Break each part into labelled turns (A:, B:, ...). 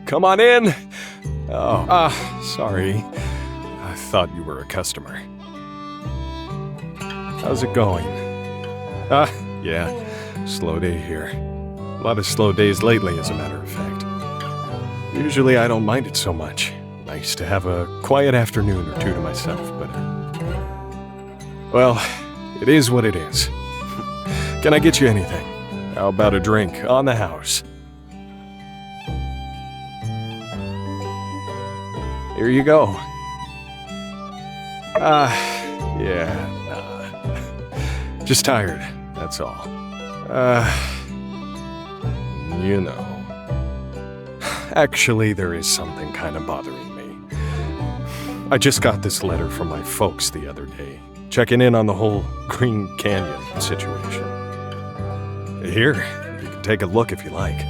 A: Come on in. Oh, sorry. I thought you were a customer. How's it going? Yeah, slow day here. A lot of slow days lately, as a matter of fact. Usually I don't mind it so much. Nice to have a quiet afternoon or two to myself, but... well, it is what it is. Can I get you anything? How about a drink on the house? Here you go. Just tired, that's all. You know. Actually, there is something kind of bothering me. I just got this letter from my folks the other day, checking in on the whole Green Canyon situation. Here, you can take a look if you like.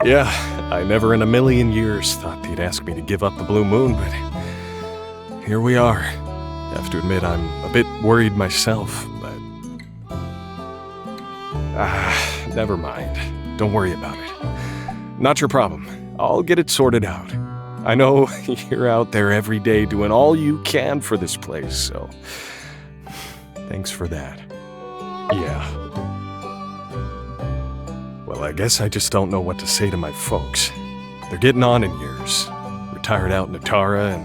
A: Yeah, I never in a million years thought they'd ask me to give up the Blue Moon, but here we are. Have to admit, I'm a bit worried myself, but... never mind. Don't worry about it. Not your problem. I'll get it sorted out. I know you're out there every day doing all you can for this place, so... thanks for that. Yeah. Well, I guess I just don't know what to say to my folks. They're getting on in years. Retired out in Natara, and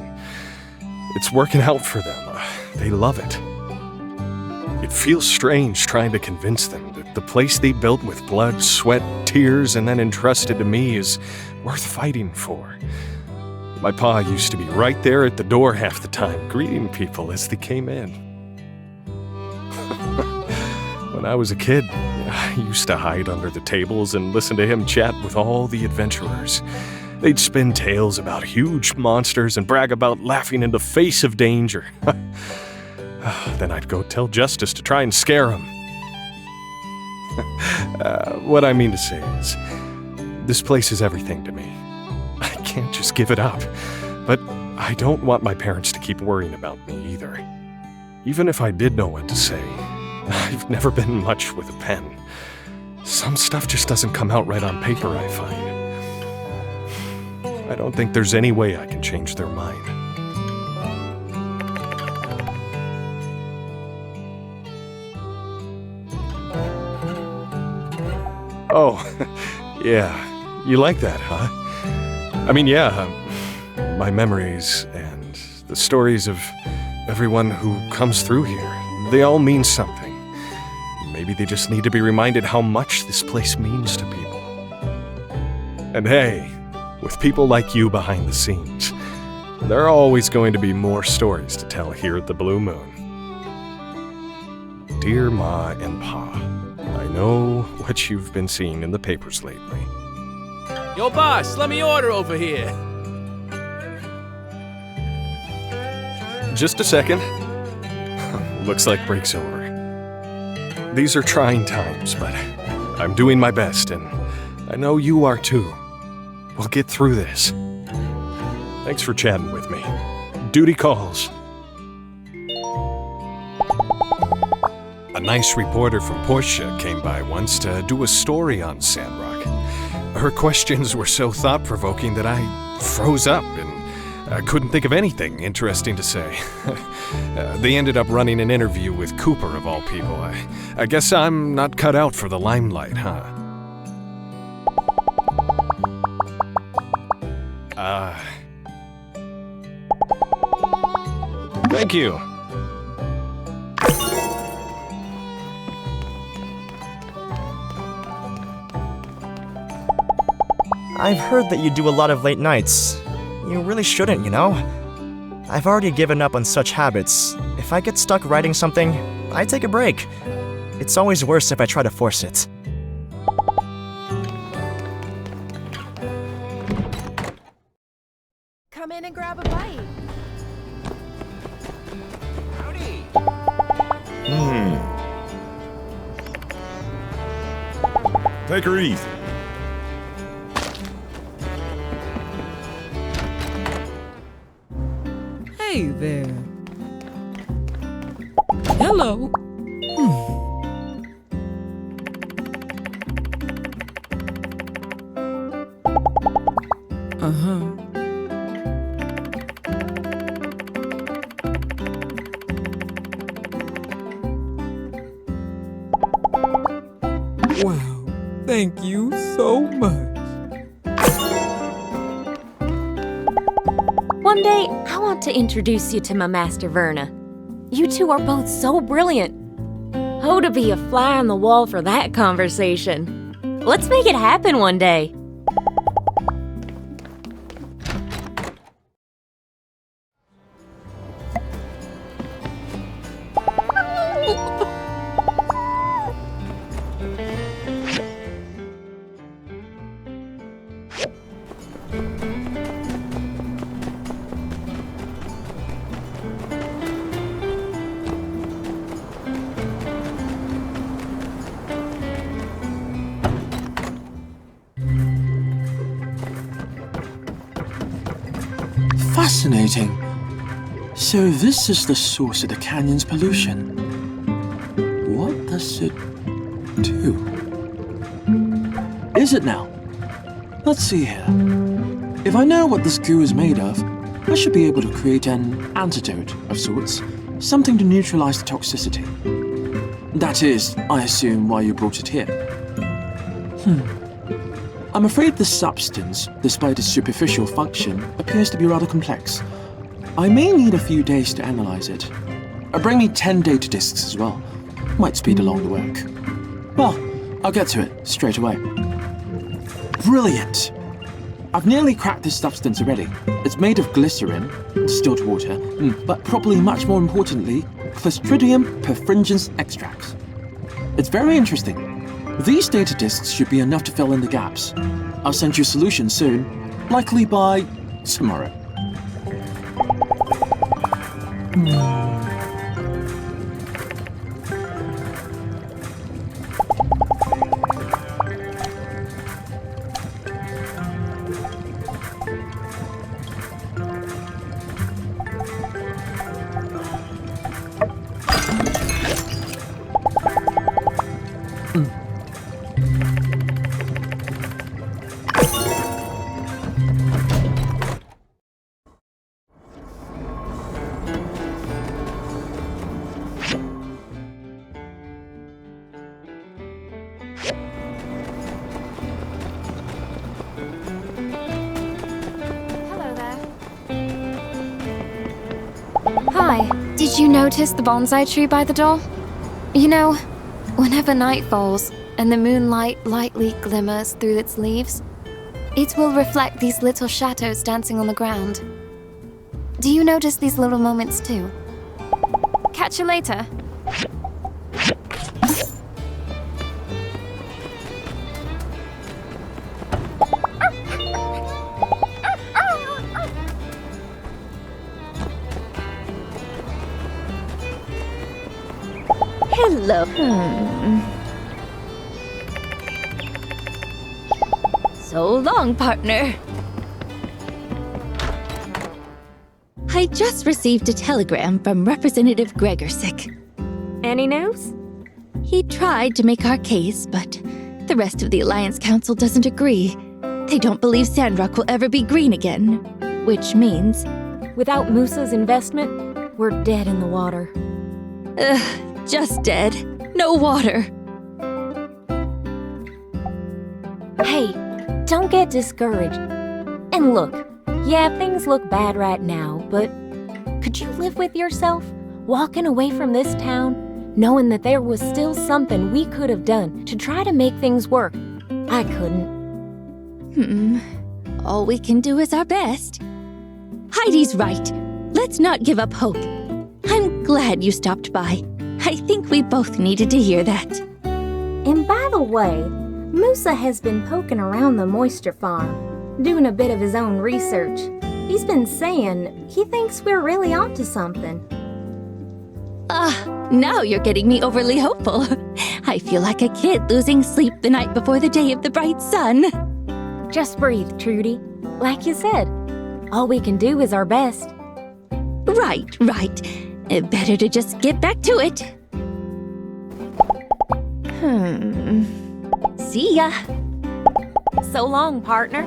A: it's working out for them. They love it. It feels strange trying to convince them that the place they built with blood, sweat, tears, and then entrusted to me is worth fighting for. My pa used to be right there at the door half the time, greeting people as they came in. When I was a kid, I used to hide under the tables and listen to him chat with all the adventurers. They'd spin tales about huge monsters and brag about laughing in the face of danger. Then I'd go tell Justice to try and scare him. What I mean to say is, this place is everything to me. I can't just give it up, but I don't want my parents to keep worrying about me either. Even if I did know what to say, I've never been much with a pen. Some stuff just doesn't come out right on paper, I find. I don't think there's any way I can change their mind. Oh, yeah. You like that, huh? I mean, yeah, my memories and the stories of everyone who comes through here, they all mean something. Maybe they just need to be reminded how much this place means to people. And hey, with people like you behind the scenes, there are always going to be more stories to tell here at the Blue Moon. Dear Ma and Pa, I know what you've been seeing in the papers lately.
B: Yo, boss, let me order over here.
A: Just a second. Looks like break's over. These are trying times, but I'm doing my best, and I know you are too. We'll get through this. Thanks for chatting with me. Duty calls. A nice reporter from Portia came by once to do a story on Sandrock. Her questions were so thought-provoking that I froze up and I couldn't think of anything interesting to say. They ended up running an interview with Cooper, of all people. I guess I'm not cut out for the limelight, huh? Thank you.
C: I've heard that you do a lot of late nights. You really shouldn't, you know? I've already given up on such habits. If I get stuck writing something, I take a break. It's always worse if I try to force it.
D: Come in and grab a bite.
B: Howdy.
E: Take her easy.
F: Hey there. Hello. Uh-huh. Wow, thank you so much.
G: One day, I want to introduce you to my master Verna. You two are both so brilliant. Oh, to be a fly on the wall for that conversation. Let's make it happen one day.
H: Fascinating. So this is the source of the canyon's pollution. What does it do? Is it now? Let's see here. If I know what this goo is made of, I should be able to create an antidote of sorts, something to neutralize the toxicity. That is, I assume, why you brought it here. I'm afraid this substance, despite its superficial function, appears to be rather complex. I may need a few days to analyze it. Bring me 10 data disks as well. Might speed along the work. Well, I'll get to it straight away. Brilliant! I've nearly cracked this substance already. It's made of glycerin, distilled water, but probably much more importantly, Clostridium perfringens extracts. It's very interesting. These data disks should be enough to fill in the gaps. I'll send you a solution soon, likely by tomorrow.
D: Hello there. Hi. Did you notice the bonsai tree by the door? You know, whenever night falls and the moonlight lightly glimmers through its leaves, it will reflect these little shadows dancing on the ground. Do you notice these little moments too? Catch you later.
G: Hello. So long, partner.
I: I just received a telegram from Representative Gregorsick.
G: Any news?
I: He tried to make our case, but the rest of the Alliance Council doesn't agree. They don't believe Sandrock will ever be green again, which means...
G: Without Musa's investment, we're dead in the water.
I: just dead. No water.
G: Hey, don't get discouraged. And look, yeah, things look bad right now, but could you live with yourself, walking away from this town, knowing that there was still something we could have done to try to make things work? I couldn't.
I: All we can do is our best. Heidi's right. Let's not give up hope. I'm glad you stopped by. I think we both needed to hear that.
G: And by the way, Musa has been poking around the moisture farm, doing a bit of his own research. He's been saying he thinks we're really onto something.
I: Now you're getting me overly hopeful. I feel like a kid losing sleep the night before the day of the bright sun.
G: Just breathe, Trudy. Like you said, all we can do is our best.
I: Right. Better to just get back to it. See ya.
G: So long, partner.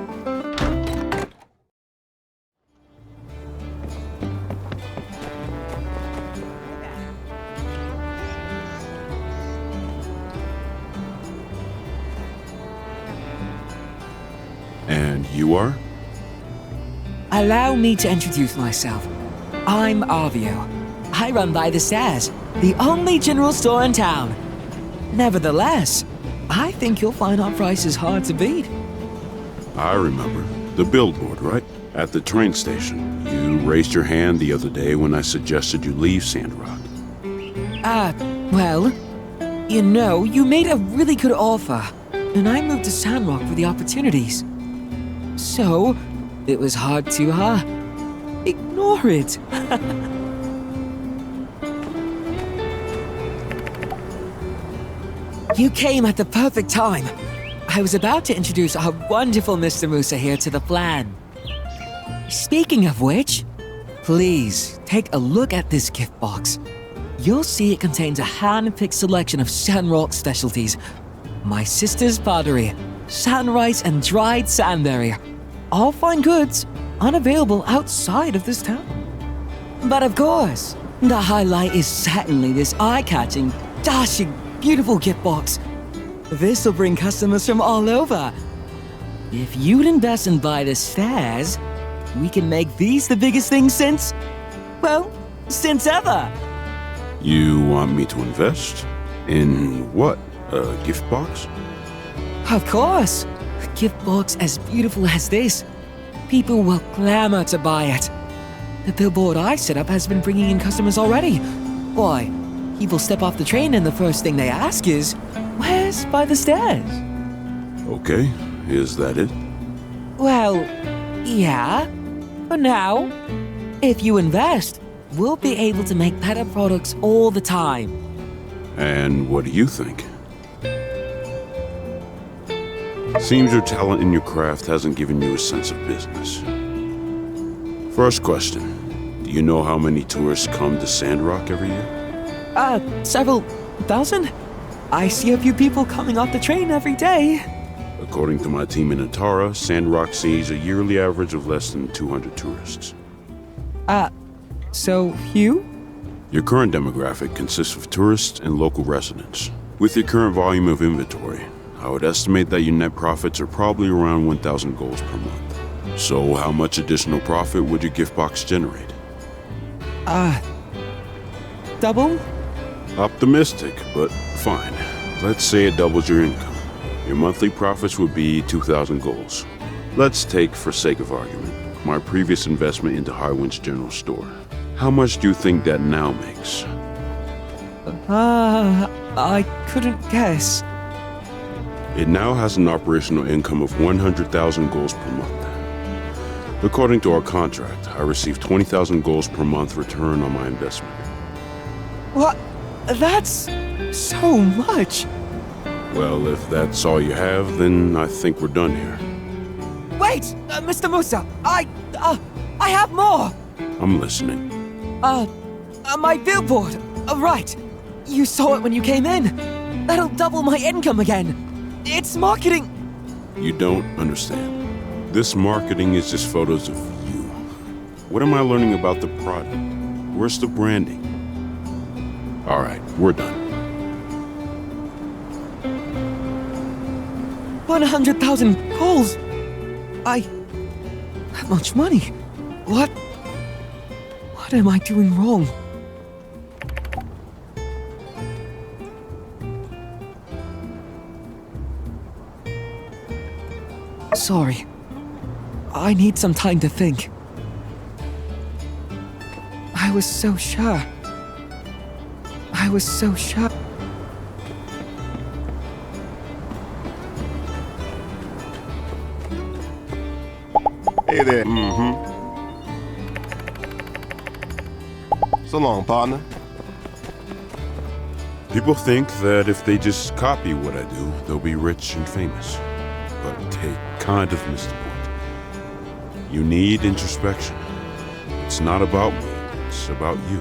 E: And you are?
F: Allow me to introduce myself. I'm Arvio. I run by the stairs, the only general store in town. Nevertheless, I think you'll find our prices hard to beat.
E: I remember. The billboard, right? At the train station. You raised your hand the other day when I suggested you leave Sandrock.
F: Well, you made a really good offer, and I moved to Sandrock for the opportunities. So, it was hard to, ignore it. You came at the perfect time. I was about to introduce our wonderful Mr. Musa here to the plan. Speaking of which, please take a look at this gift box. You'll see it contains a hand-picked selection of Sandrock specialties. My sister's pottery, sand rice, and dried sandberry. All fine goods, unavailable outside of this town. But of course, the highlight is certainly this eye-catching, dashing, beautiful gift box. This will bring customers from all over. If you'd invest and buy the stairs, we can make these the biggest things since ever.
E: You want me to invest? In what? A gift box?
F: Of course. A gift box as beautiful as this. People will clamor to buy it. The billboard I set up has been bringing in customers already. Why, people step off the train and the first thing they ask is, where's by the stairs?
E: Okay, is that it?
F: Well, yeah. For now, if you invest, we'll be able to make better products all the time.
E: And what do you think? Seems your talent in your craft hasn't given you a sense of business. First question. Do you know how many tourists come to Sandrock every year?
F: Several thousand? I see a few people coming off the train every day.
E: According to my team in Atara, Sandrock sees a yearly average of less than 200 tourists.
F: So few?
E: Your current demographic consists of tourists and local residents. With your current volume of inventory, I would estimate that your net profits are probably around 1,000 golds per month. So how much additional profit would your gift box generate?
F: Double?
E: Optimistic, but fine. Let's say it doubles your income. Your monthly profits would be 2,000 golds. Let's take, for sake of argument, my previous investment into Highwind's general store. How much do you think that now makes?
F: I couldn't guess.
E: It now has an operational income of 100,000 golds per month. According to our contract, I receive 20,000 golds per month return on my investment.
F: What? That's so much.
E: Well, if that's all you have, then I think we're done here.
F: Wait, Mr. Musa, I have more.
E: I'm listening.
F: My billboard. Right. You saw it when you came in. That'll double my income again. It's marketing.
E: You don't understand. This marketing is just photos of you. What am I learning about the product? Where's the branding? All right, we're done.
F: 100,000 golds. That much money. What am I doing wrong? Sorry. I need some time to think. I was so sure. I was so sure.
J: Hey there. Mm-hmm. So long, partner.
E: People think that if they just copy what I do, they'll be rich and famous. But they kind of missed the point. You need introspection. It's not about me, it's about you.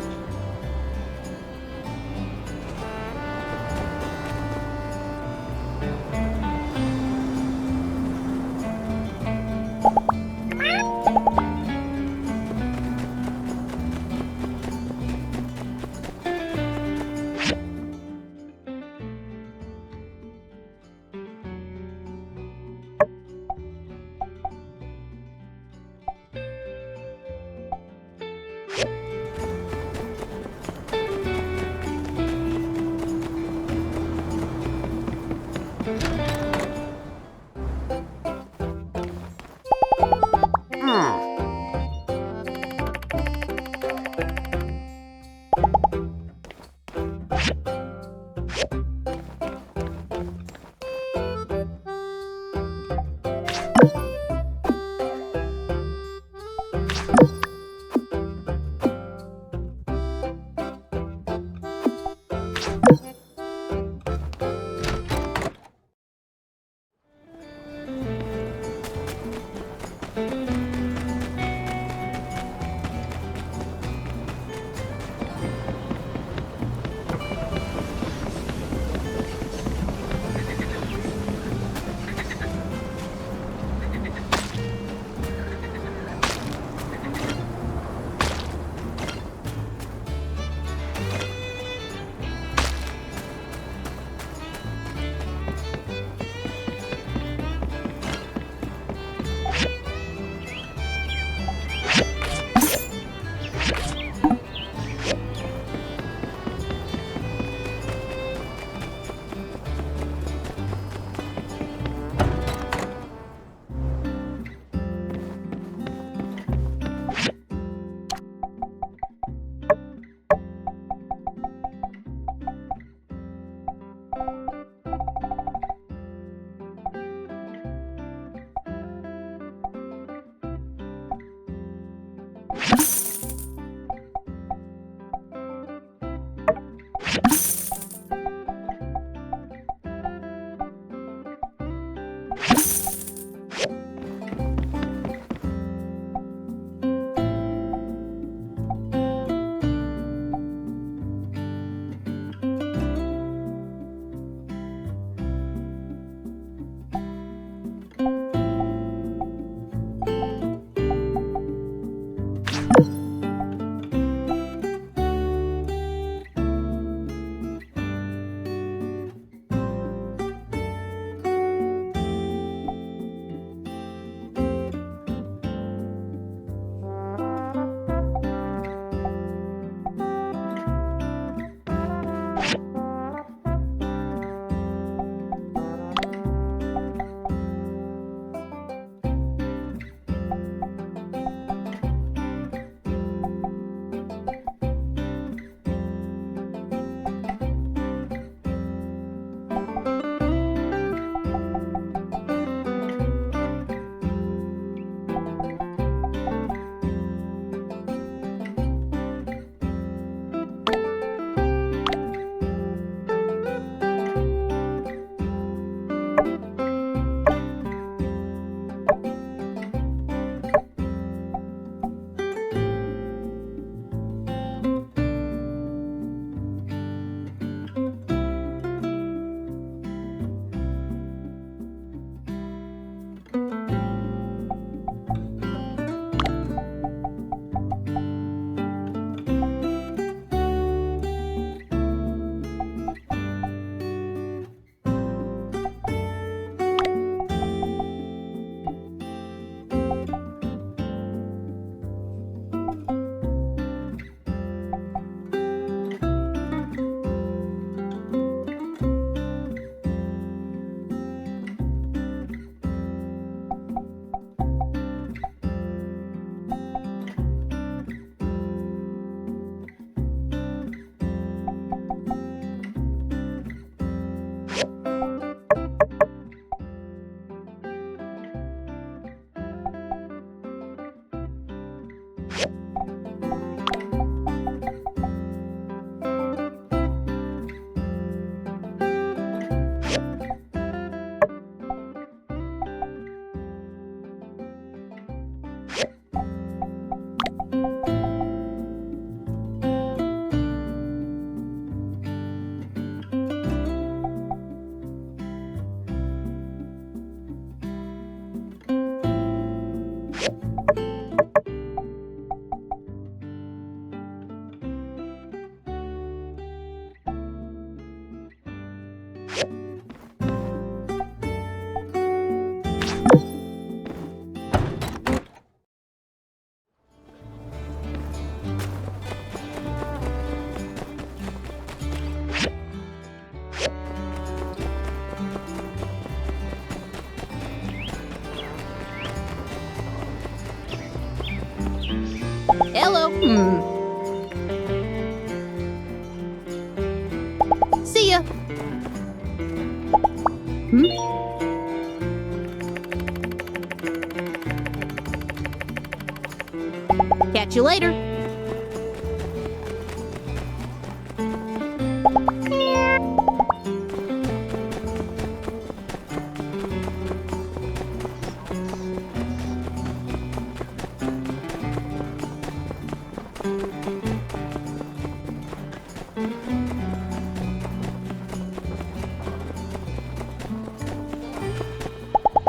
K: Catch you later.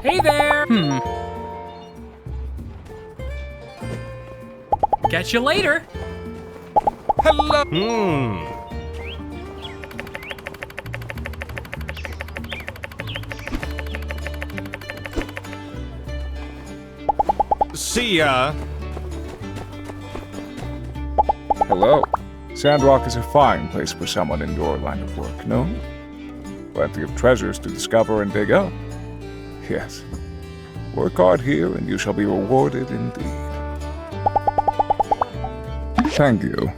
B: Hey there! Catch you later! Hello!
A: See ya.
L: Hello. Sandrock is a fine place for someone in your line of work, no? Plenty of treasures to discover and dig up. Yes. Work hard here and you shall be rewarded indeed. Thank you.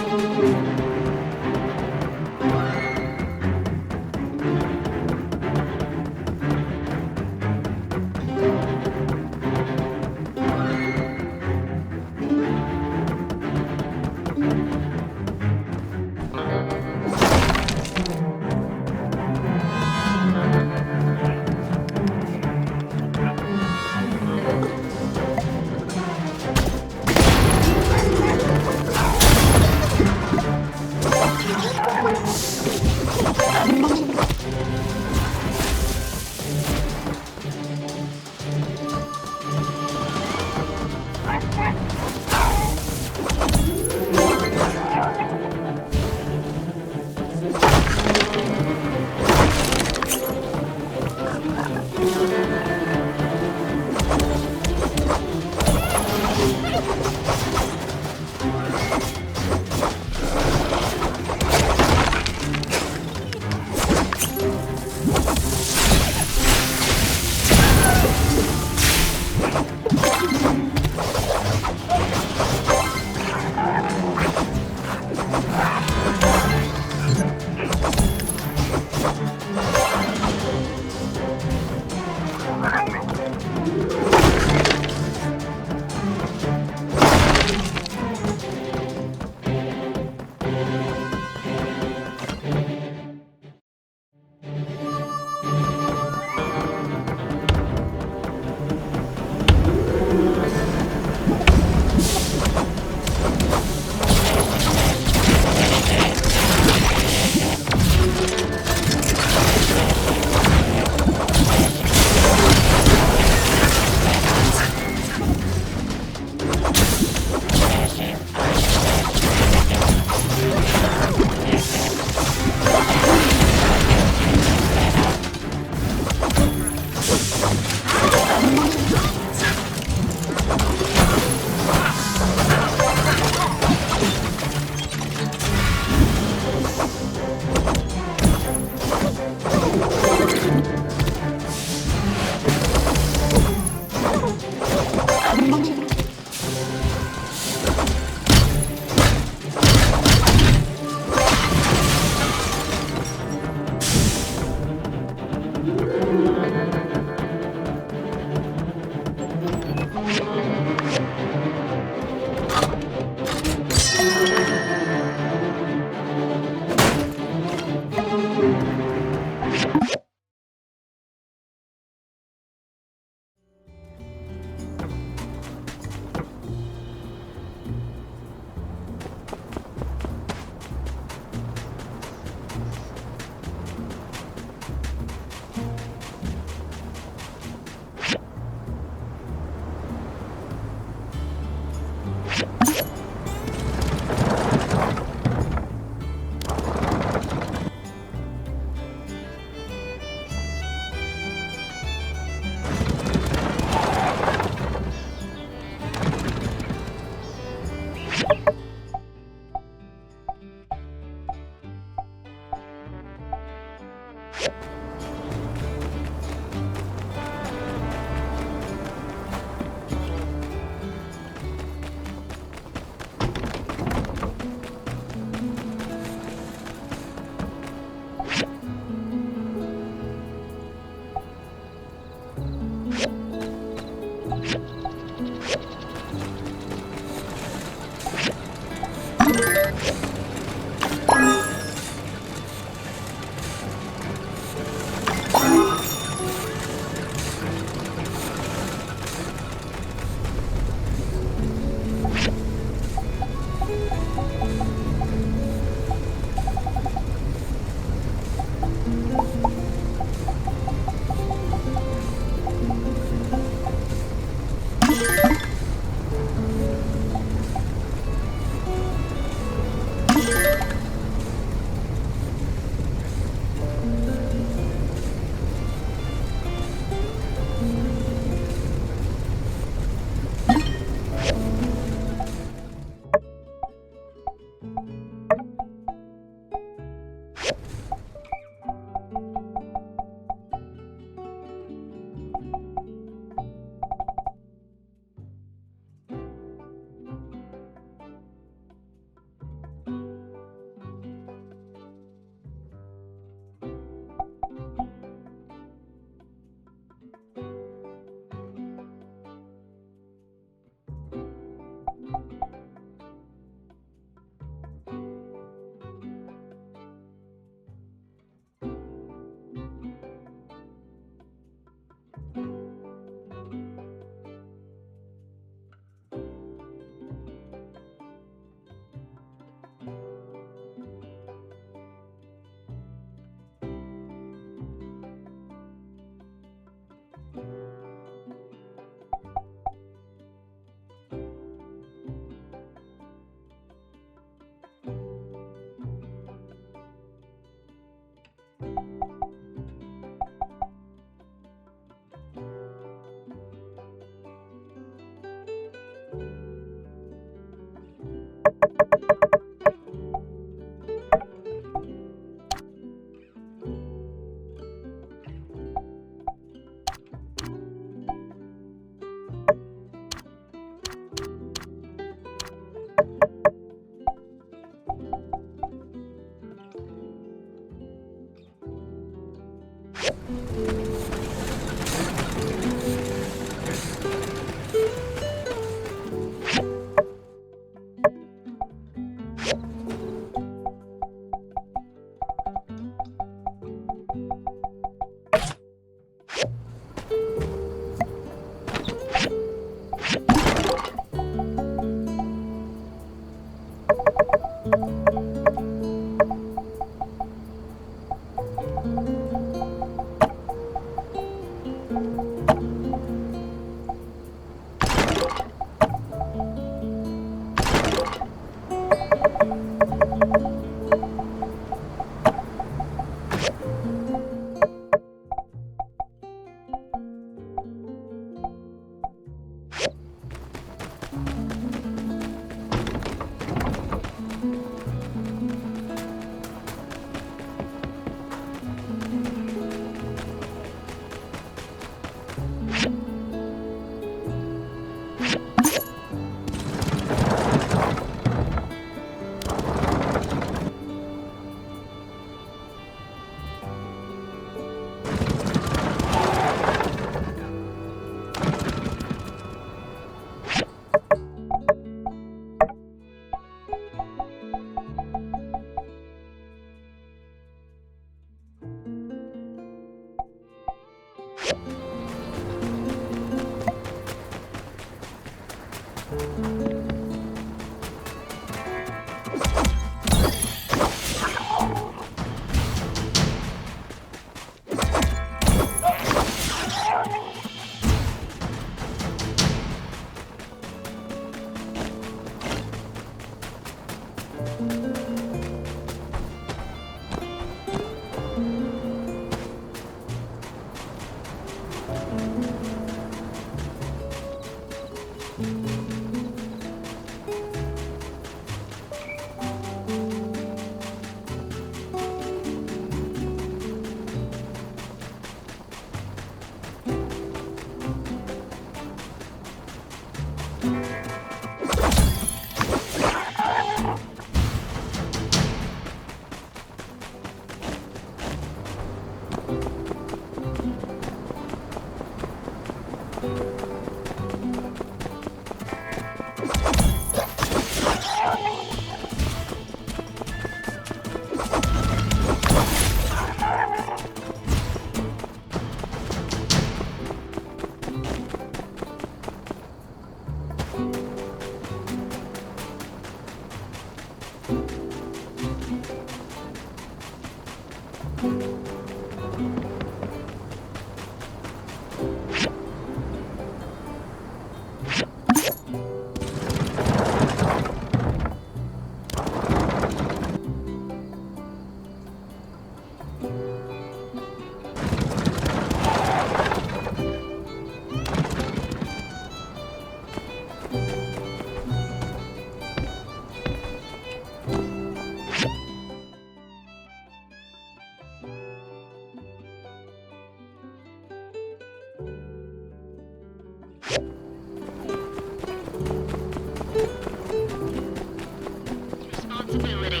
K: Responsibility.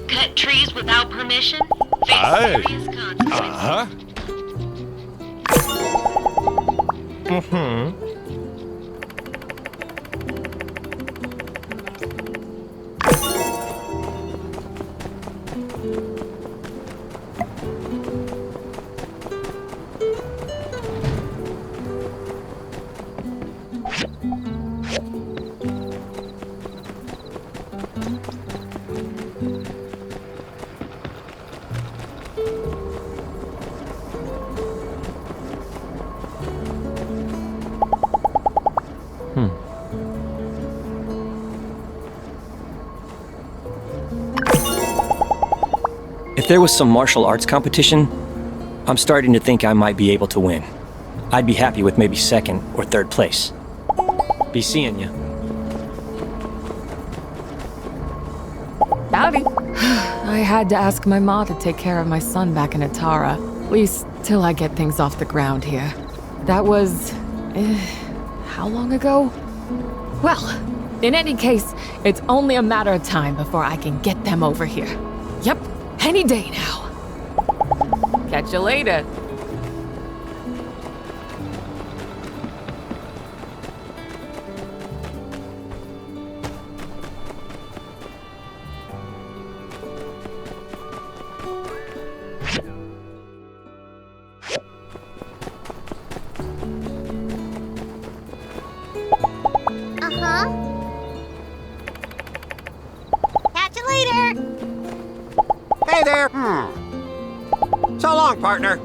K: Cut trees without permission? Face
A: Aye.
K: serious consequences.
A: Mm-hmm.
M: If there was some martial arts competition, I'm starting to think I might be able to win. I'd be happy with maybe second or third place. Be seeing ya.
N: Howdy. I had to ask my ma to take care of my son back in Atara. At least till I get things off the ground here. That was... how long ago? Well, in any case, it's only a matter of time before I can get them over here. Yep, any day now. Catch you later.
K: Catch you later!
O: Hey there! So long, partner.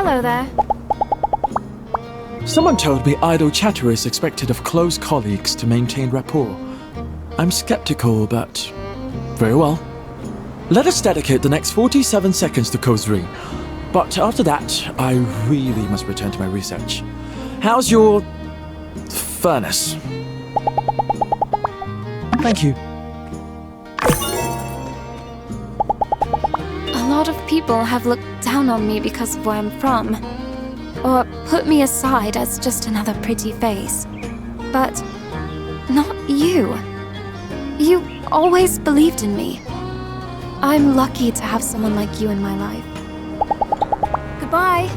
D: Hello there.
H: Someone told me idle chatter is expected of close colleagues to maintain rapport. I'm skeptical, but very well. Let us dedicate the next 47 seconds to causerie. But after that, I really must return to my research. How's your furnace? Thank you.
D: A lot of people have looked down on me because of where I'm from, or put me aside as just another pretty face. But not you. You always believed in me. I'm lucky to have someone like you in my life. Goodbye.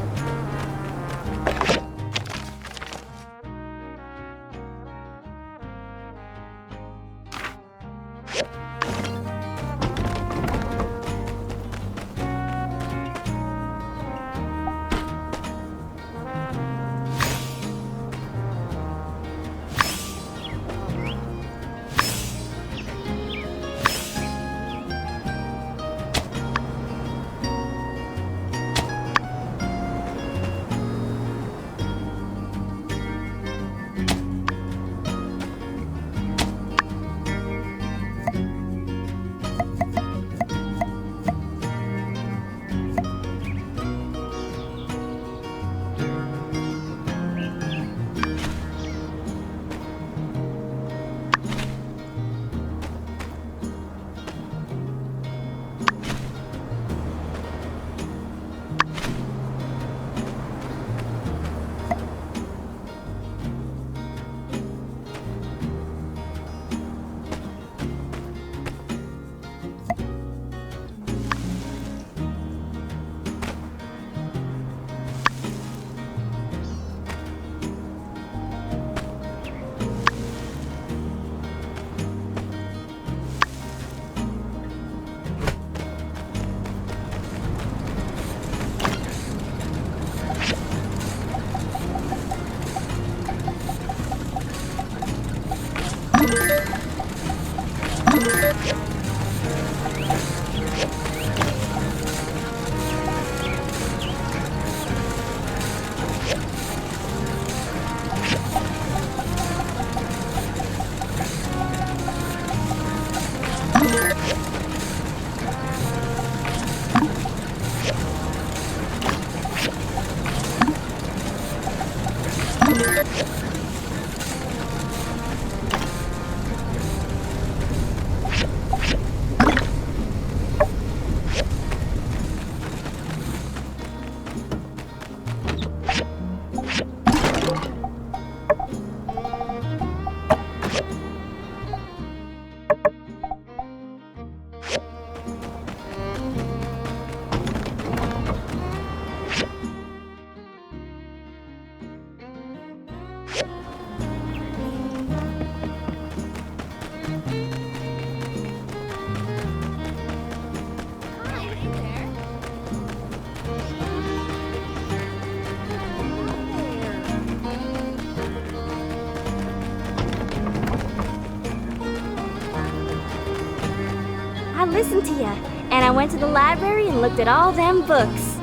P: I listened to ya, and I went to the library and looked at all them books.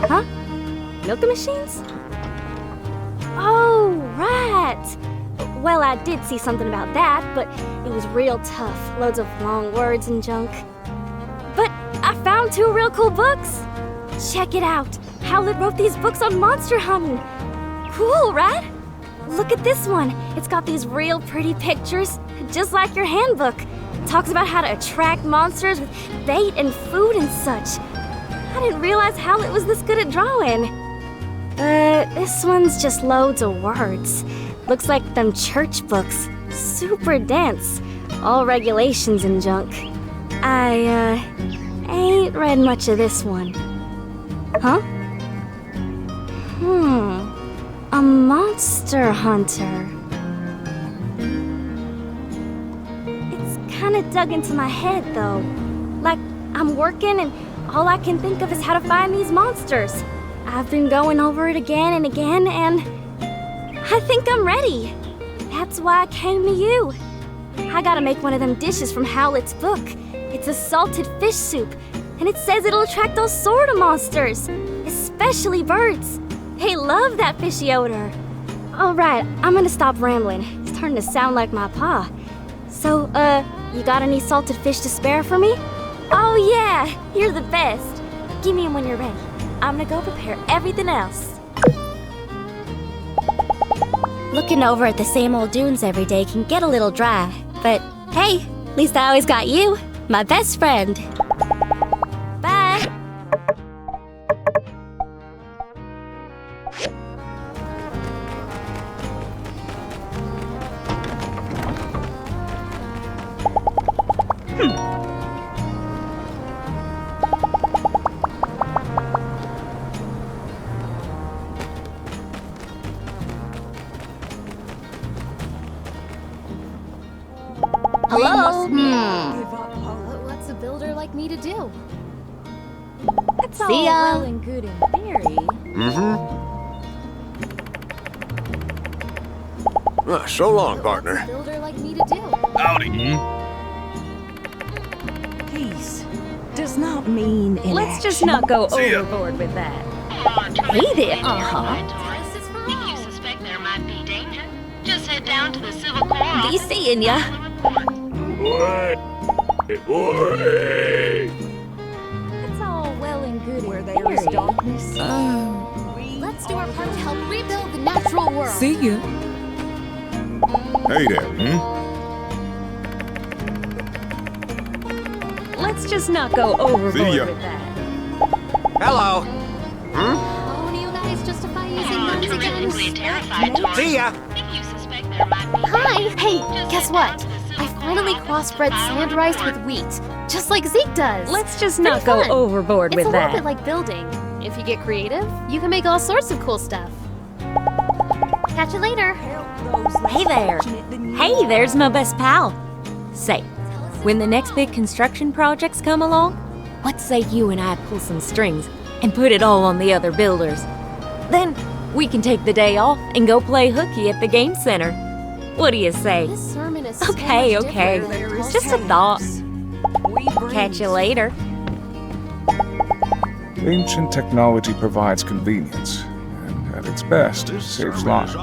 P: Huh? Milking machines? Oh, right. Well, I did see something about that, but it was real tough. Loads of long words and junk. But I found 2 real cool books. Check it out. Howlett wrote these books on monster hunting. Cool, right? Look at this one. It's got these real pretty pictures, just like your handbook. Talks about how to attract monsters with bait and food and such. I didn't realize Howlett was this good at drawing. This one's just loads of words. Looks like them church books. Super dense. All regulations and junk. I, ain't read much of this one. Huh? A monster hunter. Kinda dug into my head, though. Like, I'm working and all I can think of is how to find these monsters. I've been going over it again and again, and I think I'm ready. That's why I came to you. I gotta make one of them dishes from Howlett's book. It's a salted fish soup. And it says it'll attract all sort of monsters, especially birds. They love that fishy odor. All right, I'm gonna stop rambling. It's starting to sound like my pa. So, you got any salted fish to spare for me? Oh yeah, you're the best. Give me 'em when you're ready. I'm gonna go prepare everything else. Looking over at the same old dunes every day can get a little dry, but hey, at least I always got you, my best friend. Bye.
D: Hello?
Q: What's a builder like me to do?
P: That's all
D: See ya.
P: well and good in theory.
J: So long, partner.
Q: Builder like me to do.
J: Howdy.
G: Peace does not mean
K: Let's just not go
J: See ya.
K: overboard with that.
G: Hey there.
K: If you suspect there might be danger, just head down to the Civil Corps.
G: Be seeing ya.
P: It's all well and good in theory.
G: darkness.
Q: Let's do our part to help rebuild the natural world.
N: See you.
J: Hey there,
K: Let's just not go overboard
J: See ya.
K: with that.
O: Hello.
Q: How do you guys justify using guns
K: Terrifically
Q: against...
K: terrified, Tori.
O: See ya.
K: If you suspect there might be
Q: Hi! Hey,
K: Just
Q: guess
K: head
Q: what?
K: down to the Civil
Q: I finally
K: Corps.
Q: crossbred sand rice with wheat, just like Zeke does.
K: Let's just
Q: Pretty
K: not go
Q: fun.
K: overboard
Q: It's
K: with
Q: a little
K: that.
Q: bit like building. If you get creative, you can make all sorts of cool stuff. Catch you later.
G: Hey there. Hey, there's my best pal. Say, when the next big construction projects come along, what say you and I pull some strings and put it all on the other builders? Then we can take the day off and go play hooky at the game center. What do you say?
Q: This sermon is so
G: Okay,
Q: much
G: okay.
Q: different than
G: Just a thought. Catch you later.
L: Ancient technology provides convenience, and at its best, saves lives.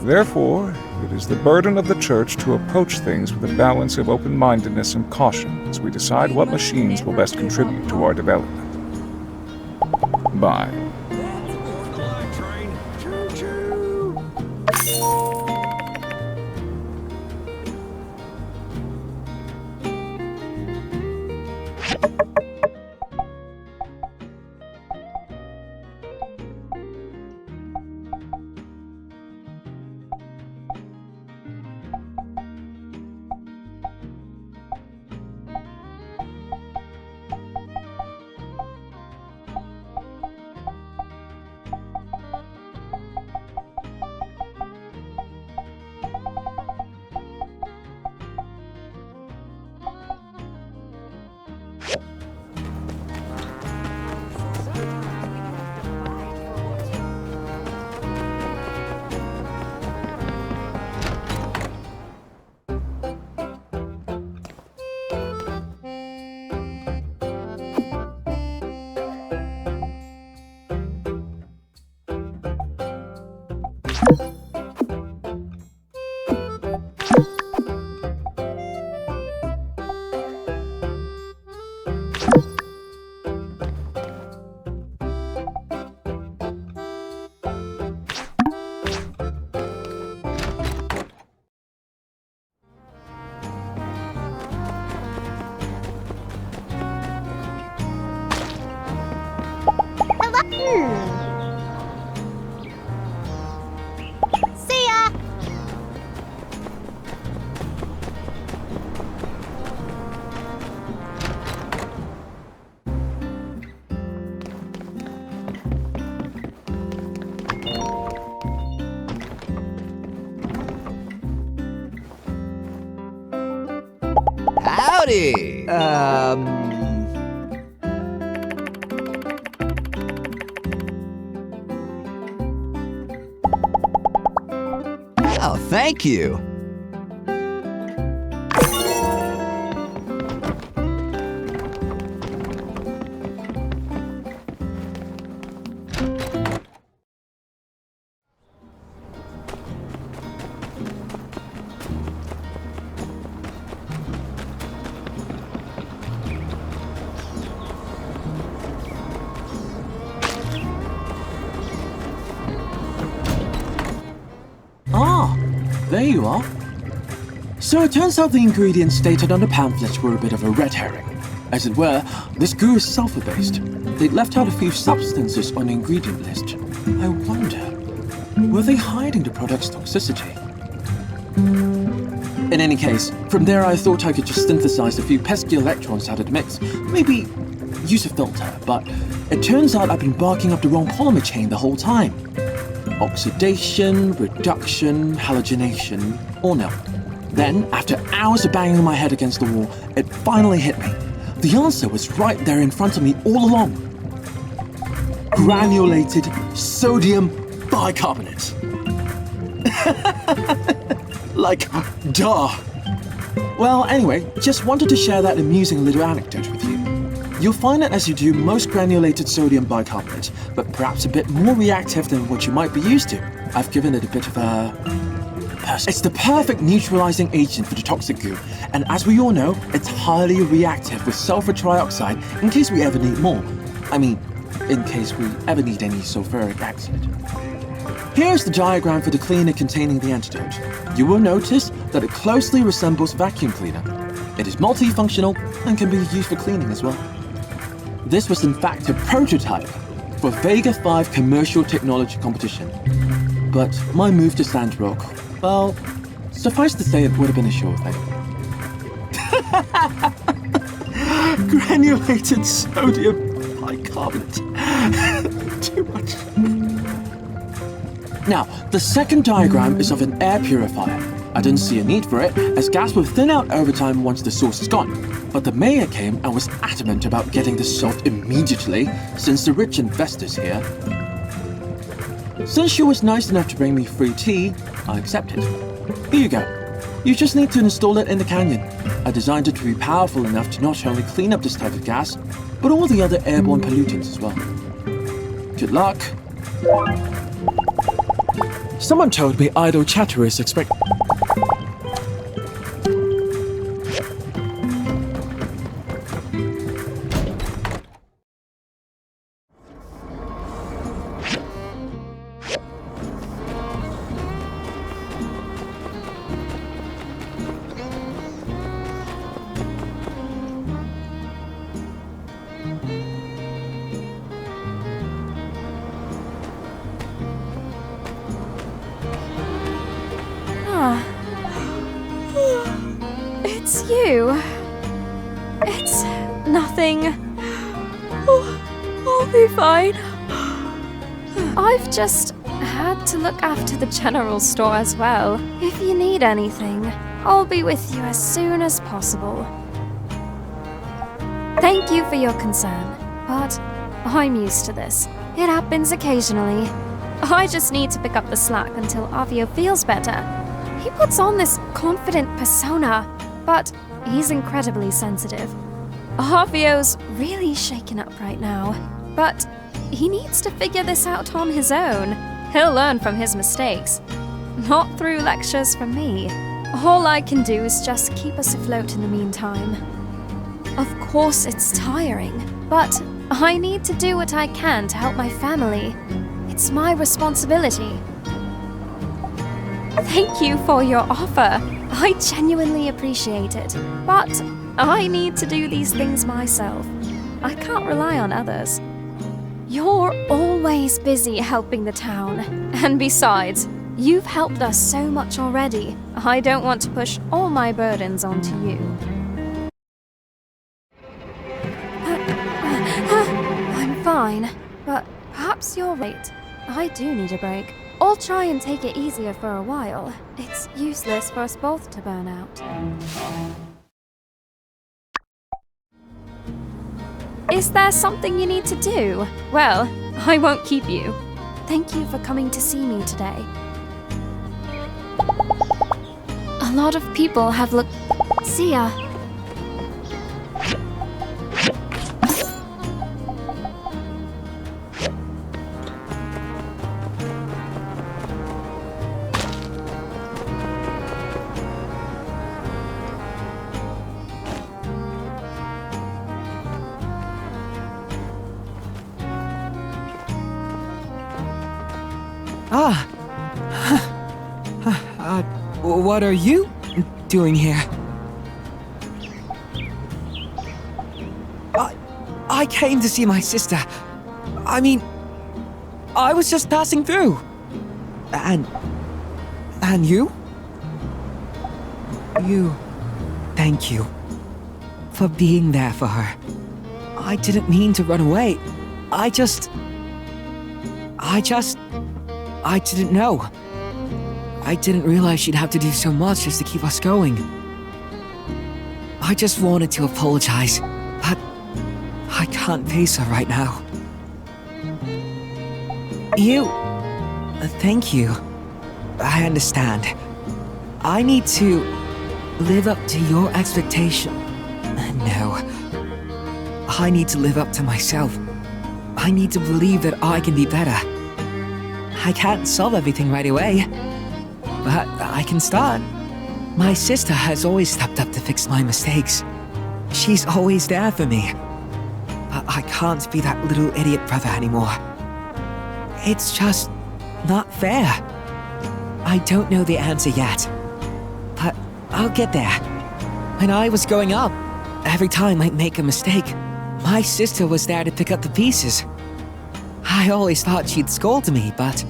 L: Therefore, it is the burden of the Church to approach things with a balance of open-mindedness and caution as we decide what machines will best contribute to our development. Bye.
Q: See ya!
R: Howdy! Oh, thank you.
H: here you are. So it turns out the ingredients stated on the pamphlets were a bit of a red herring. As it were, this goo is sulfur-based. They'd left out a few substances on the ingredient list. I wonder, were they hiding the product's toxicity? In any case, from there I thought I could just synthesize a few pesky electrons out of the mix. Maybe use a filter, but it turns out I've been barking up the wrong polymer chain the whole time. Oxidation, reduction, halogenation, or no. Then, after hours of banging my head against the wall, it finally hit me. The answer was right there in front of me all along. Granulated sodium bicarbonate. Like, duh. Well, anyway, just wanted to share that amusing little anecdote with you. You'll find it as you do most granulated sodium bicarbonate, but perhaps a bit more reactive than what you might be used to. I've given it a bit of a... It's the perfect neutralizing agent for the toxic goo, and as we all know, it's highly reactive with sulfur trioxide in case we ever need more. I mean, in case we ever need any sulfuric acid. Here's the diagram for the cleaner containing the antidote. You will notice that it closely resembles vacuum cleaner. It is multifunctional and can be used for cleaning as well. This was in fact a prototype for Vega 5 commercial technology competition. But my move to Sandrock, well, suffice to say it would have been a sure thing. Granulated sodium bicarbonate. Too much. Now, the second diagram is of an air purifier. I didn't see a need for it, as gas will thin out over time once the source is gone. But the mayor came and was adamant about getting this solved immediately, since the rich investors here. Since she was nice enough to bring me free tea, I accepted. Here you go. You just need to install it in the canyon. I designed it to be powerful enough to not only clean up this type of gas, but all the other airborne pollutants as well. Good luck. Someone told me idle chatterers expect...
D: It's you. It's nothing. Oh, I'll be fine. I've just had to look after the general store as well. If you need anything, I'll be with you as soon as possible. Thank you for your concern, but I'm used to this. It happens occasionally. I just need to pick up the slack until Avio feels better. He puts on this confident persona, but he's incredibly sensitive. Avio's really shaken up right now, but he needs to figure this out on his own. He'll learn from his mistakes, not through lectures from me. All I can do is just keep us afloat in the meantime. Of course it's tiring, but I need to do what I can to help my family. It's my responsibility. Thank you for your offer. I genuinely appreciate it, but I need to do these things myself. I can't rely on others. You're always busy helping the town, and besides, you've helped us so much already. I don't want to push all my burdens onto you. I'm fine, but perhaps you're right. I do need a break. I'll try and take it easier for a while. It's useless for us both to burn out. Is there something you need to do? Well, I won't keep you. Thank you for coming to see me today. A lot of people have looked... See ya.
F: What are you doing here? I came to see my sister. I mean, I was just passing through. And you? Thank you for being there for her. I didn't mean to run away. I didn't know. I didn't realize she'd have to do so much just to keep us going. I just wanted to apologize, but I can't face her right now. Thank you. I understand. I need to live up to your expectation. No. I need to live up to myself. I need to believe that I can be better. I can't solve everything right away, but I can start. My sister has always stepped up to fix my mistakes. She's always there for me. But I can't be that little idiot brother anymore. It's just not fair. I don't know the answer yet, but I'll get there. When I was growing up, every time I'd make a mistake, my sister was there to pick up the pieces. I always thought she'd scold me, but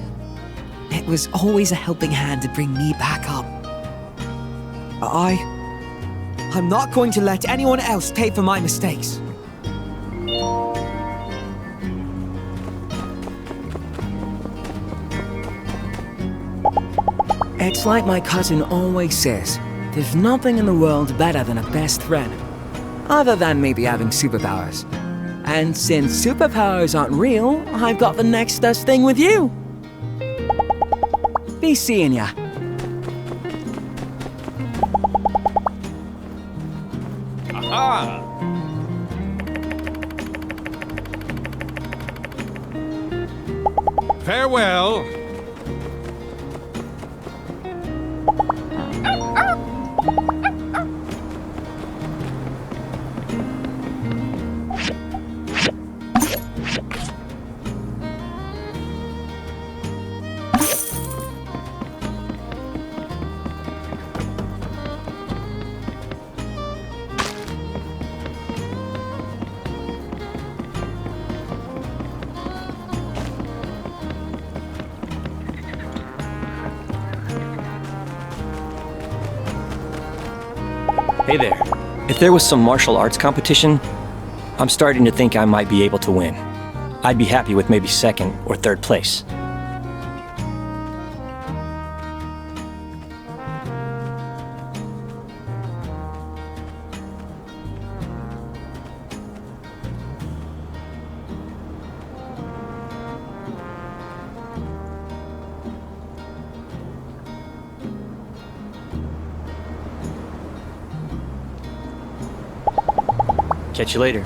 F: it was always a helping hand to bring me back up. I'm not going to let anyone else pay for my mistakes.
S: It's like my cousin always says, there's nothing in the world better than a best friend. Other than maybe having superpowers. And since superpowers aren't real, I've got the next best thing with you. Be seeing ya.
A: Aha! Farewell.
M: Hey there. If there was some martial arts competition, I'm starting to think I might be able to win. I'd be happy with maybe second or third place. Catch you later.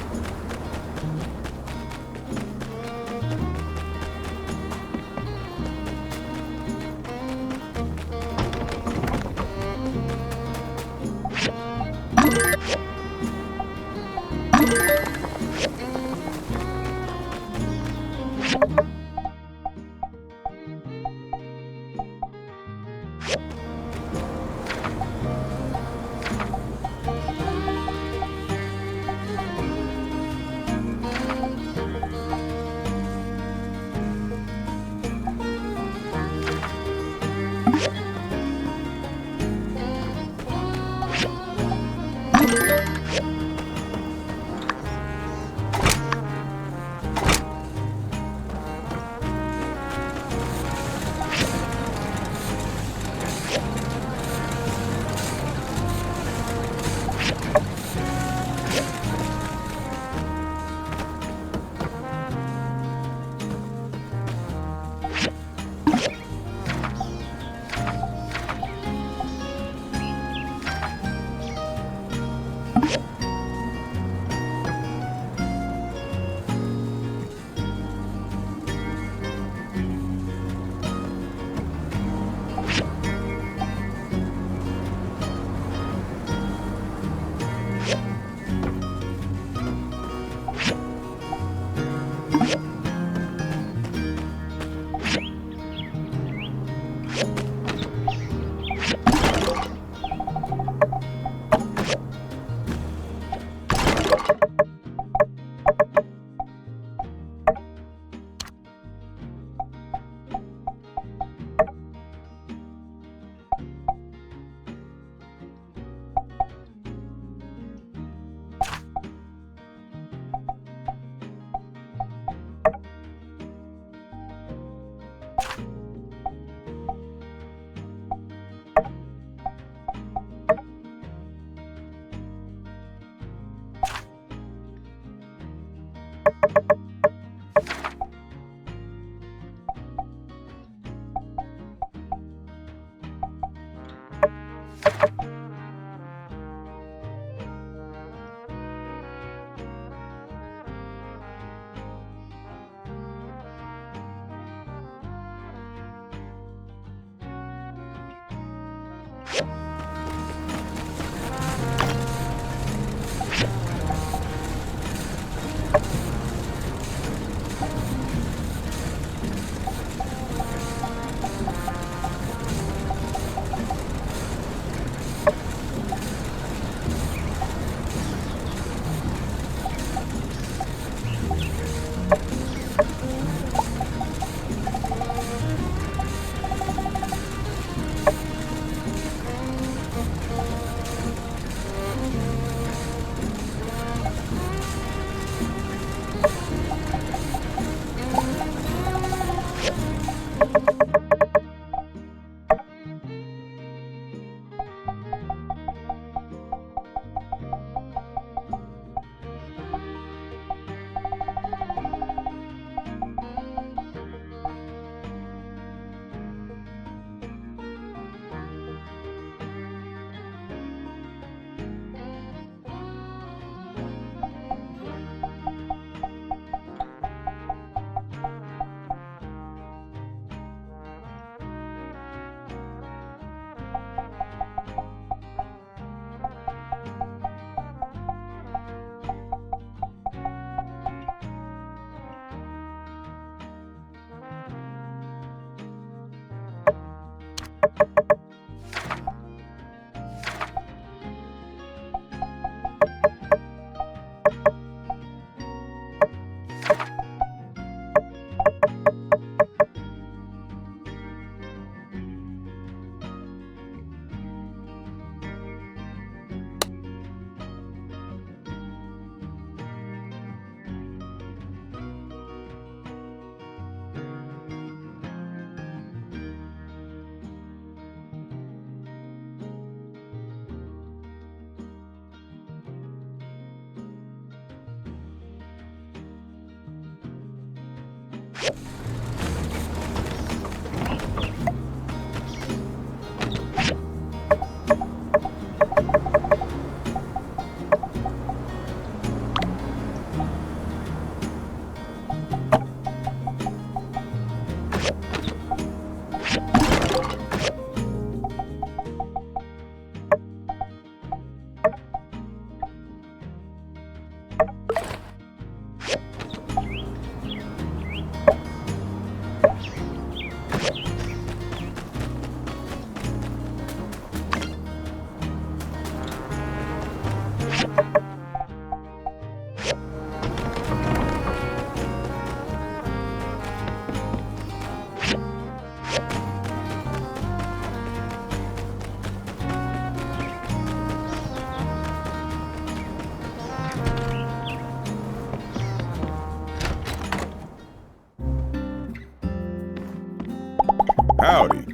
J: Howdy.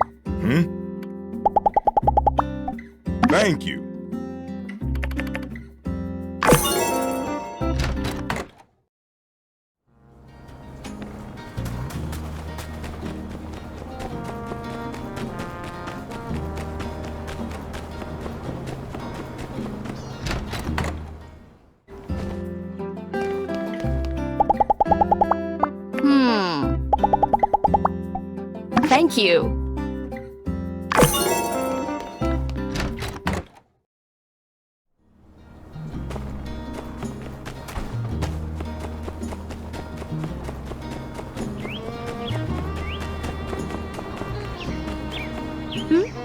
J: Thank you.
Q: Thank you.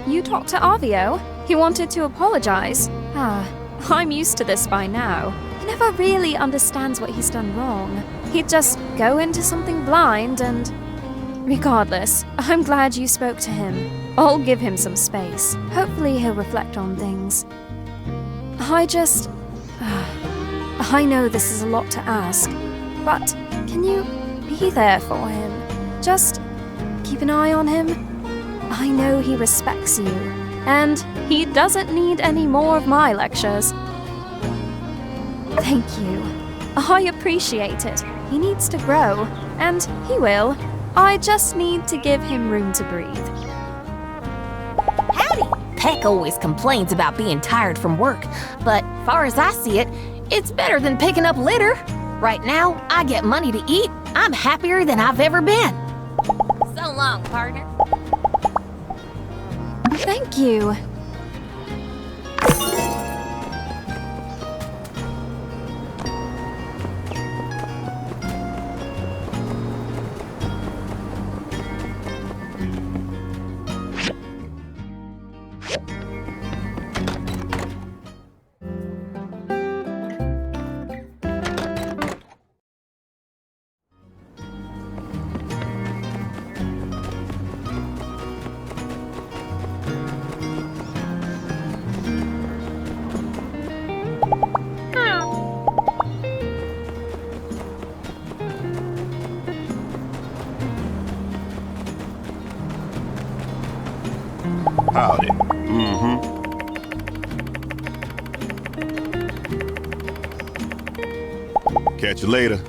D: You talked to Avio? He wanted to apologize. I'm used to this by now. He never really understands what he's done wrong. He'd just go into something blind and... Regardless, I'm glad you spoke to him. I'll give him some space. Hopefully he'll reflect on things. I know this is a lot to ask, but can you be there for him? Just keep an eye on him? I know he respects you, and he doesn't need any more of my lectures. Thank you. I appreciate it. He needs to grow, and he will. I just need to give him room to breathe.
T: Howdy! Peck always complains about being tired from work, but far as I see it, it's better than picking up litter. Right now, I get money to eat. I'm happier than I've ever been. So long, partner.
D: Thank you.
J: Howdy. Catch you later.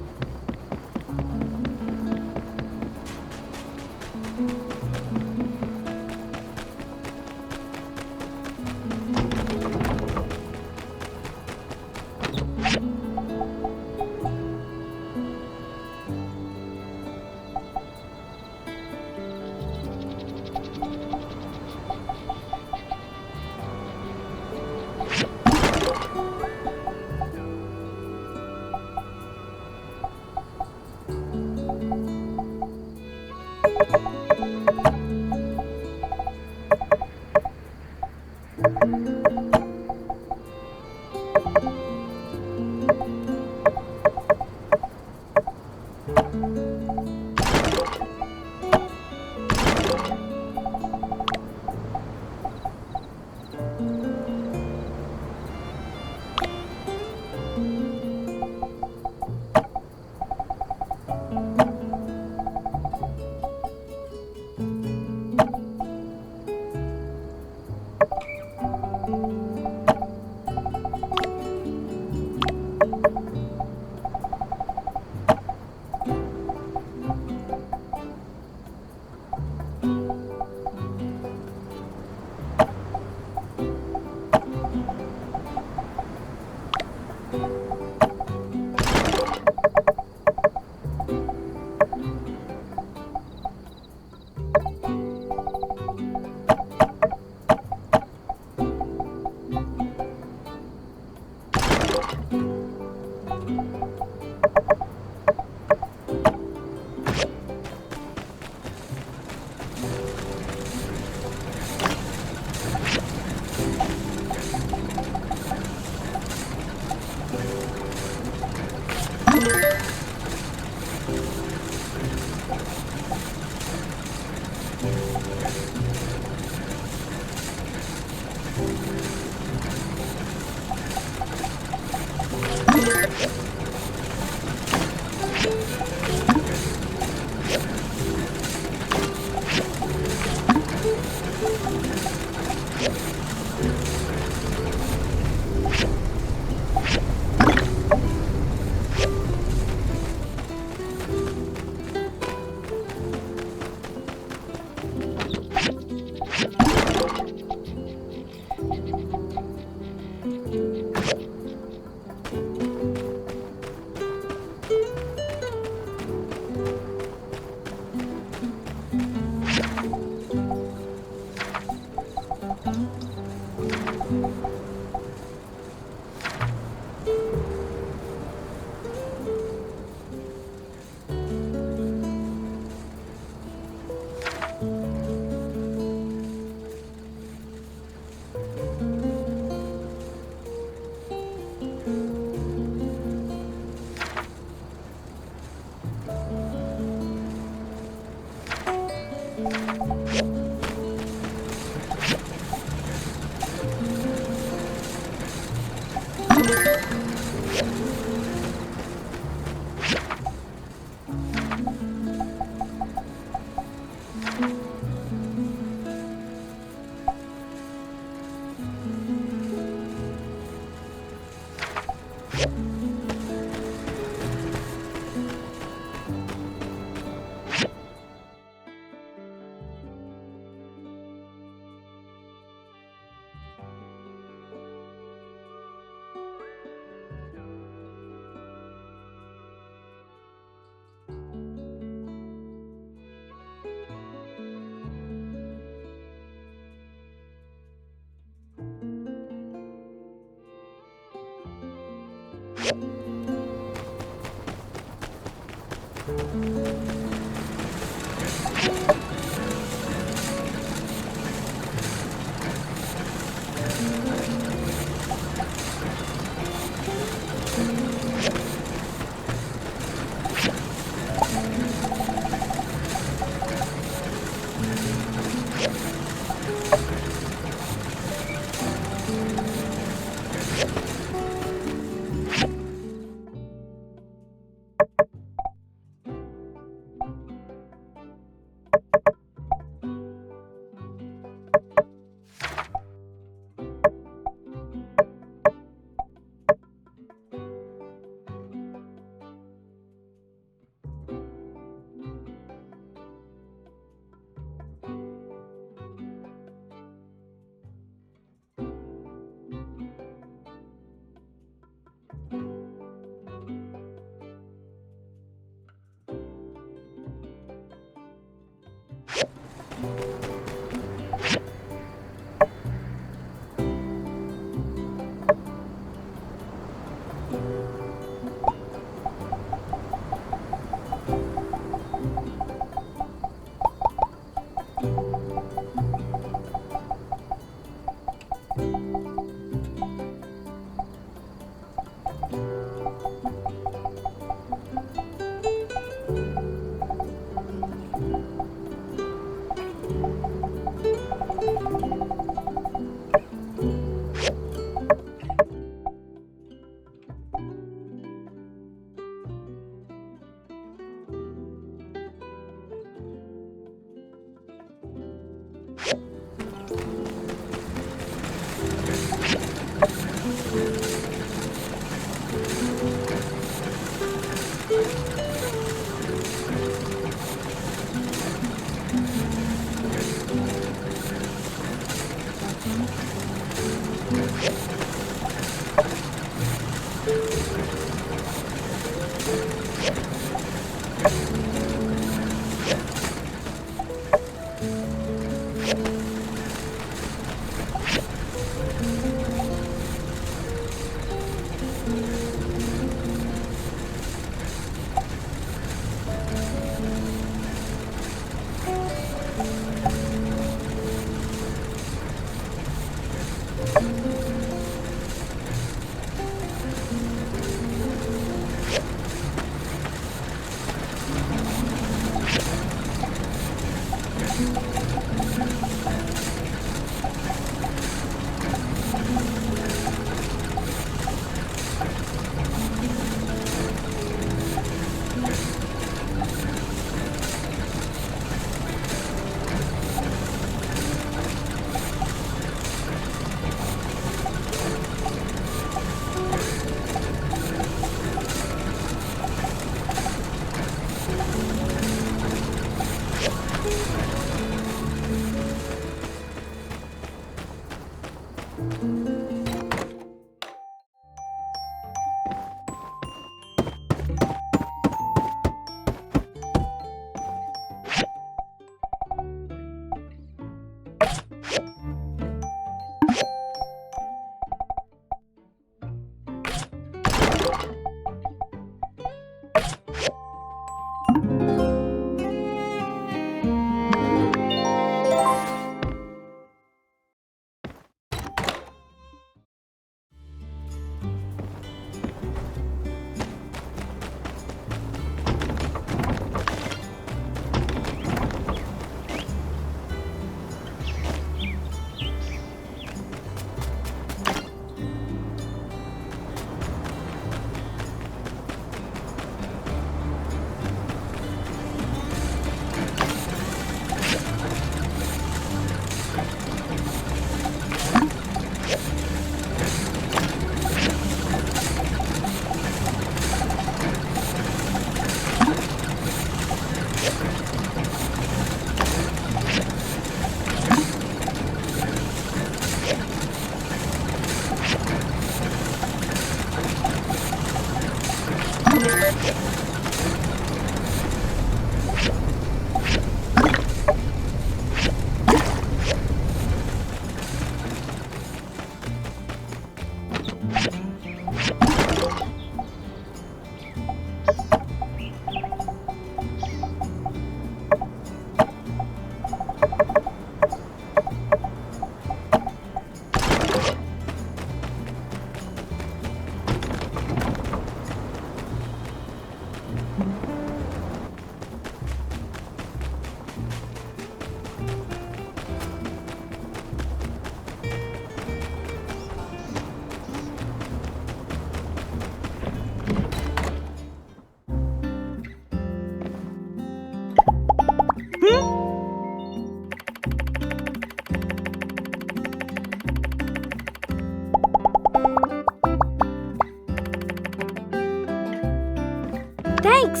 P: Thanks!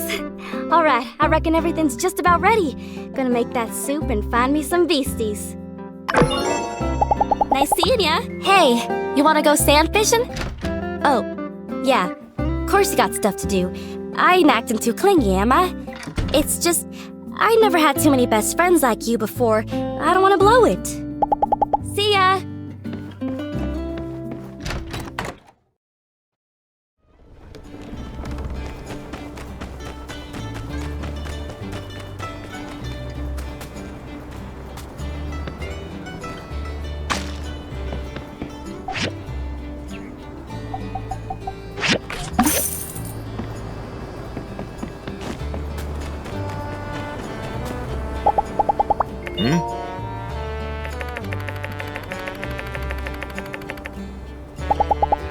P: Alright, I reckon everything's just about ready. Gonna make that soup and find me some beasties. Nice seeing ya! Hey, you wanna go sand fishing? Oh, yeah. Of course you got stuff to do. I ain't acting too clingy, am I? It's just, I never had too many best friends like you before. I don't wanna blow it. See ya!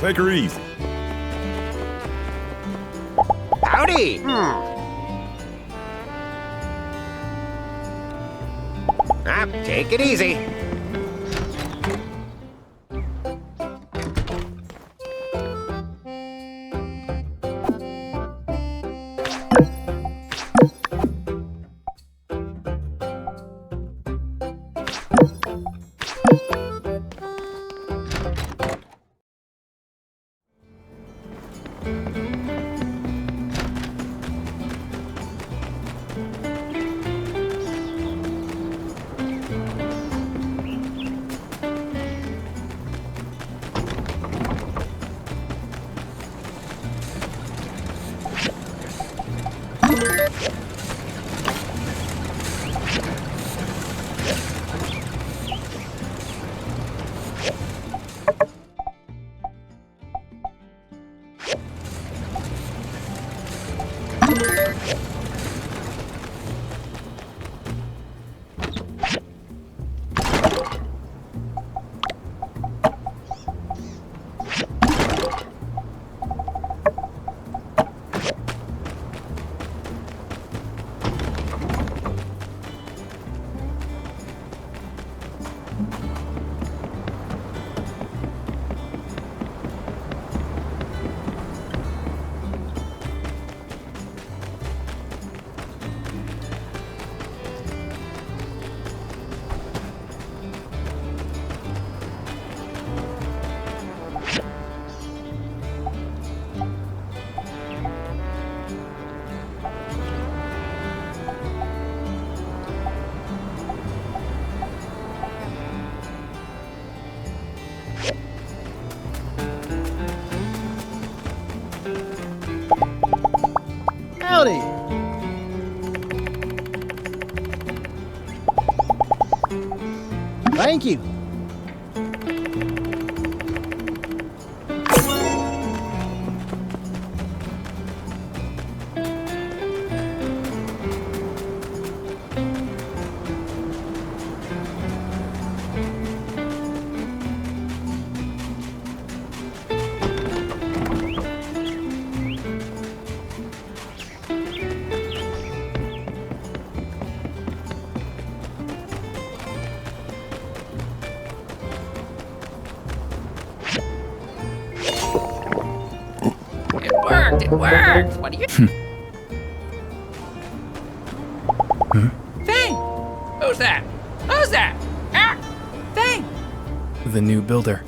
J: Take her easy.
O: Howdy! Take it easy.
U: Thank you.
B: It worked! What do you... Thing! Who's that? Who's that? Ah! Thing!
V: The new builder.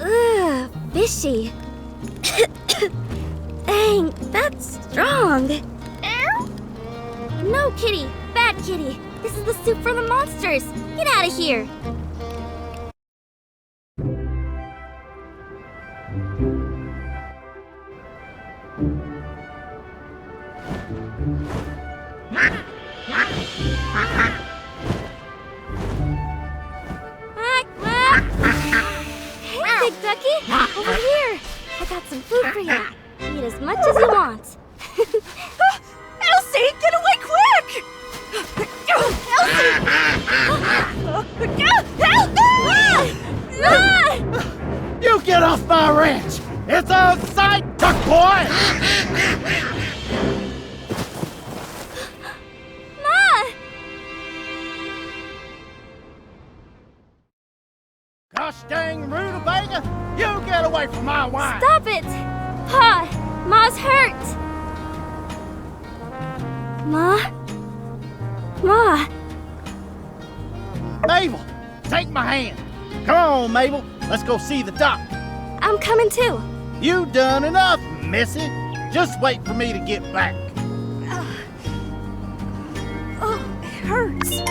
P: Ugh, fishy. Dang, that's strong. No, kitty. Bad kitty. This is the soup for the monsters. Get out of here. Hey, Big Ducky. Over here. I got some food for you. Eat as much as you want.
T: Elsie, get away quick! Elsie! Help me!
C: You get off my ranch! It's outside, duck boy!
P: Ma!
C: Gosh dang rutabaga! You get away from my wine!
P: Stop it! Pa! Ma's hurt! Ma? Ma!
C: Mabel, take my hand. Come on, Mabel. Let's go see the doc.
P: I'm coming too.
C: You done enough, Missy. Just wait for me to get back.
T: Oh, it hurts.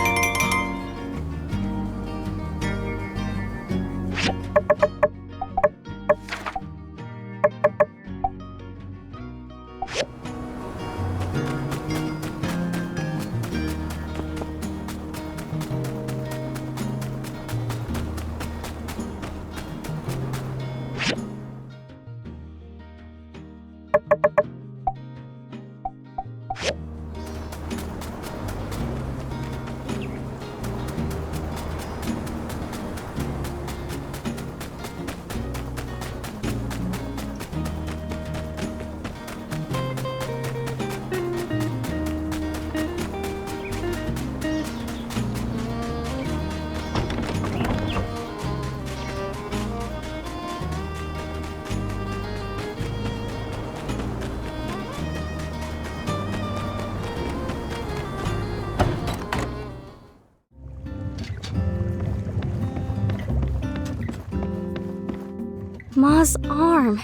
P: Ma's arm.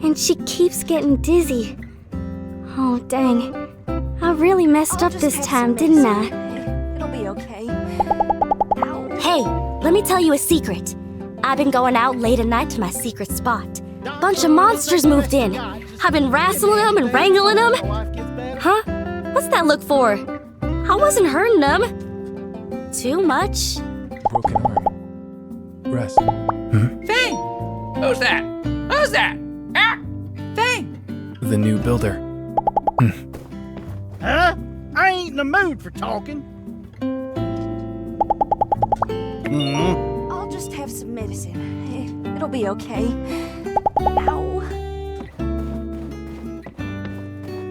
P: And she keeps getting dizzy. Oh, dang. I really messed up this time, didn't I?
T: It'll be okay.
P: Hey, let me tell you a secret. I've been going out late at night to my secret spot. Bunch of monsters moved in. I've been wrestling them and wrangling them. Huh? What's that look for? I wasn't hurting them. Too much.
V: Broken arm. Rest.
B: Fang! Who's that? Who's that? Ah! Fang!
V: The new builder.
C: Huh? I ain't in the mood for talking.
T: I'll just have some medicine. It'll be okay. Ow.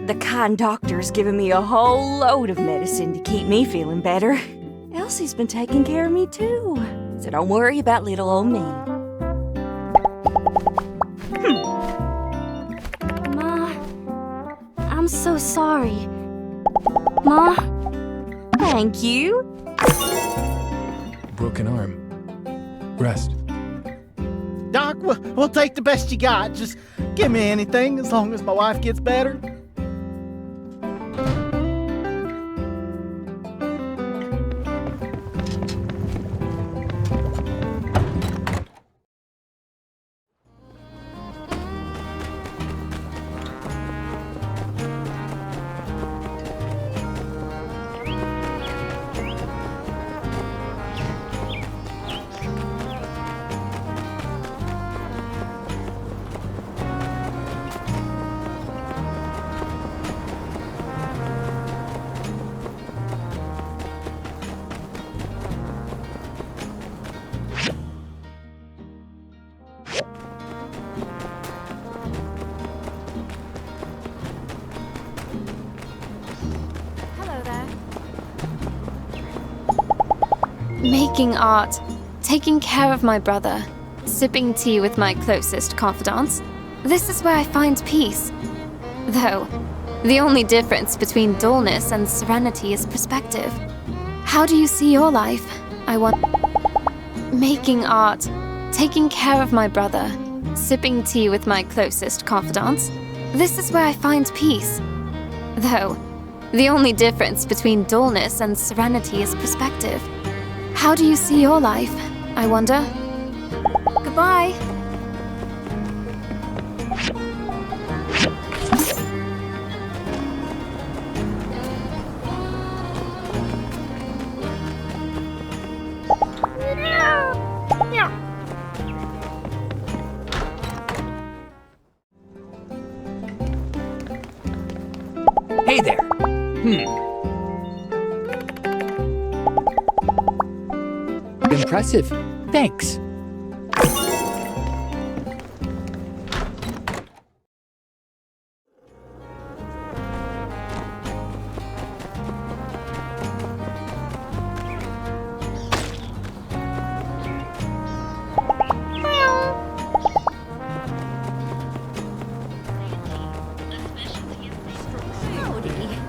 T: The kind doctor's given me a whole load of medicine to keep me feeling better. Elsie's been taking care of me too. So don't worry about little old me.
P: Ma, I'm so sorry. Ma?
T: Thank you.
V: Broken arm. Rest.
C: Doc, we'll take the best you got. Just give me anything as long as my wife gets better.
D: Making art, taking care of my brother, sipping tea with my closest confidants. This is where I find peace. Though, The only difference between dullness and serenity is perspective. How do you see your life? I want... Making art, taking care of my brother, sipping tea with my closest confidants. This is where I find peace. Though, the only difference between dullness and serenity is perspective. How do you see your life? I wonder. Goodbye.
B: Hey there.
I: Impressive. Thanks.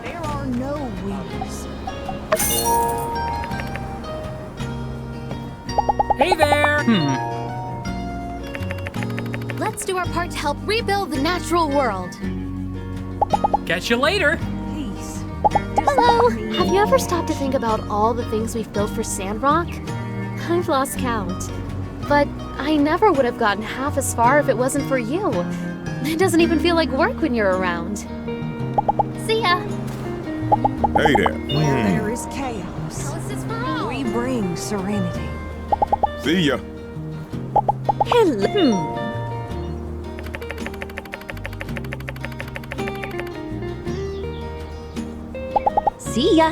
T: There are no wings.
B: Hey there.
Q: Let's do our part to help rebuild the natural world.
B: Catch you later.
Q: Hello! Have you ever stopped to think about all the things we've built for Sandrock? I've lost count. But I never would have gotten half as far if it wasn't for you. It doesn't even feel like work when you're around. See ya!
J: Hey there.
U: Where there is chaos, we bring serenity.
J: See ya.
U: Hello.
G: See ya.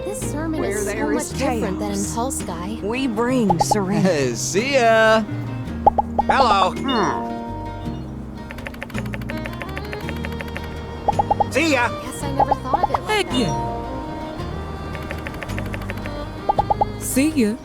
Q: This sermon
U: Where
Q: is so
U: there
Q: much
U: is
Q: different than in
U: chaos,
Q: Tall Sky.
U: We bring serenity.
R: See ya.
O: Hello. See ya.
Q: Guess I never thought of it like that.
F: See ya.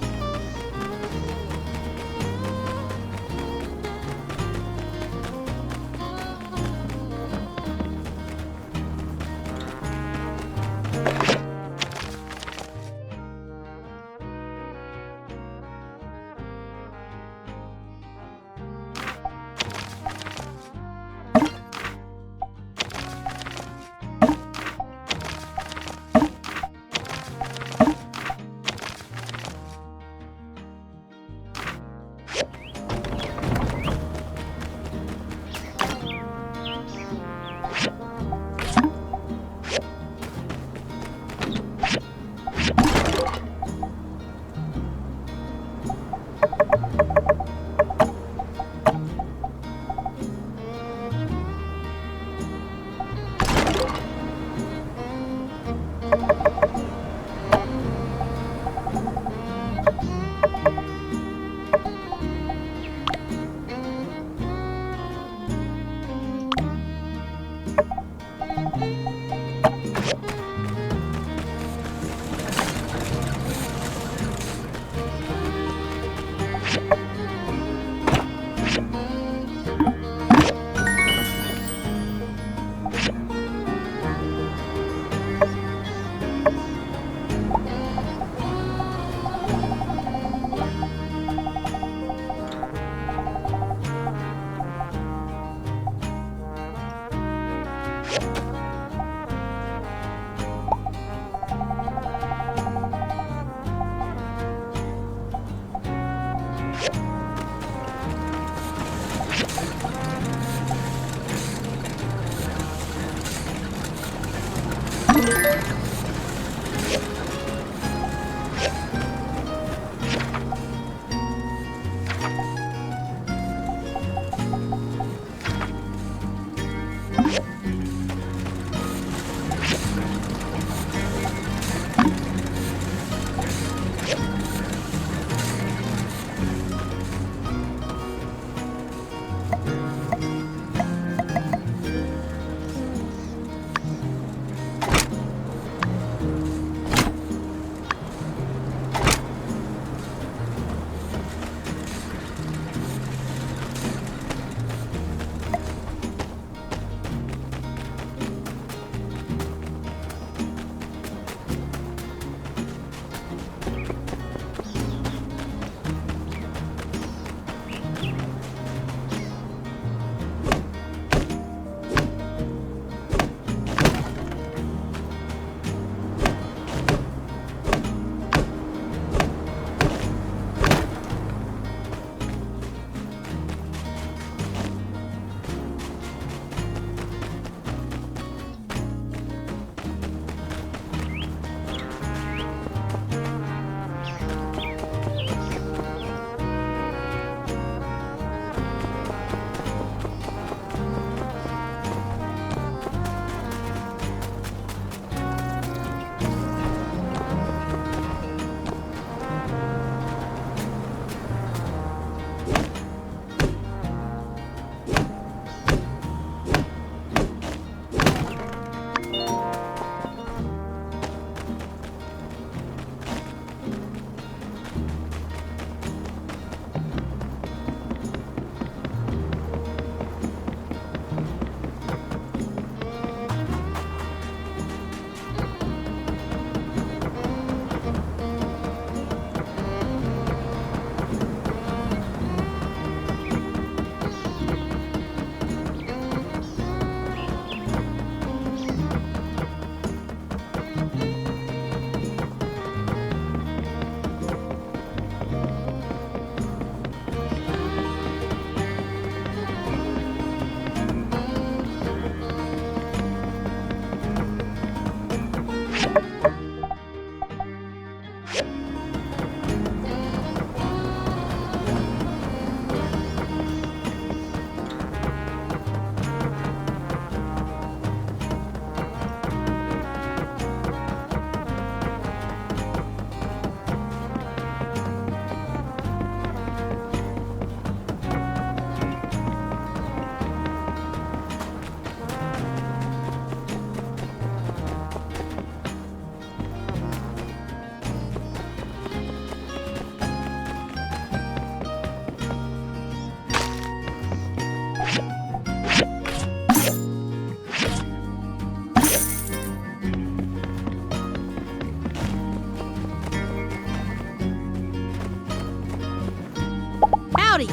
E: Howdy.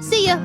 E: See ya.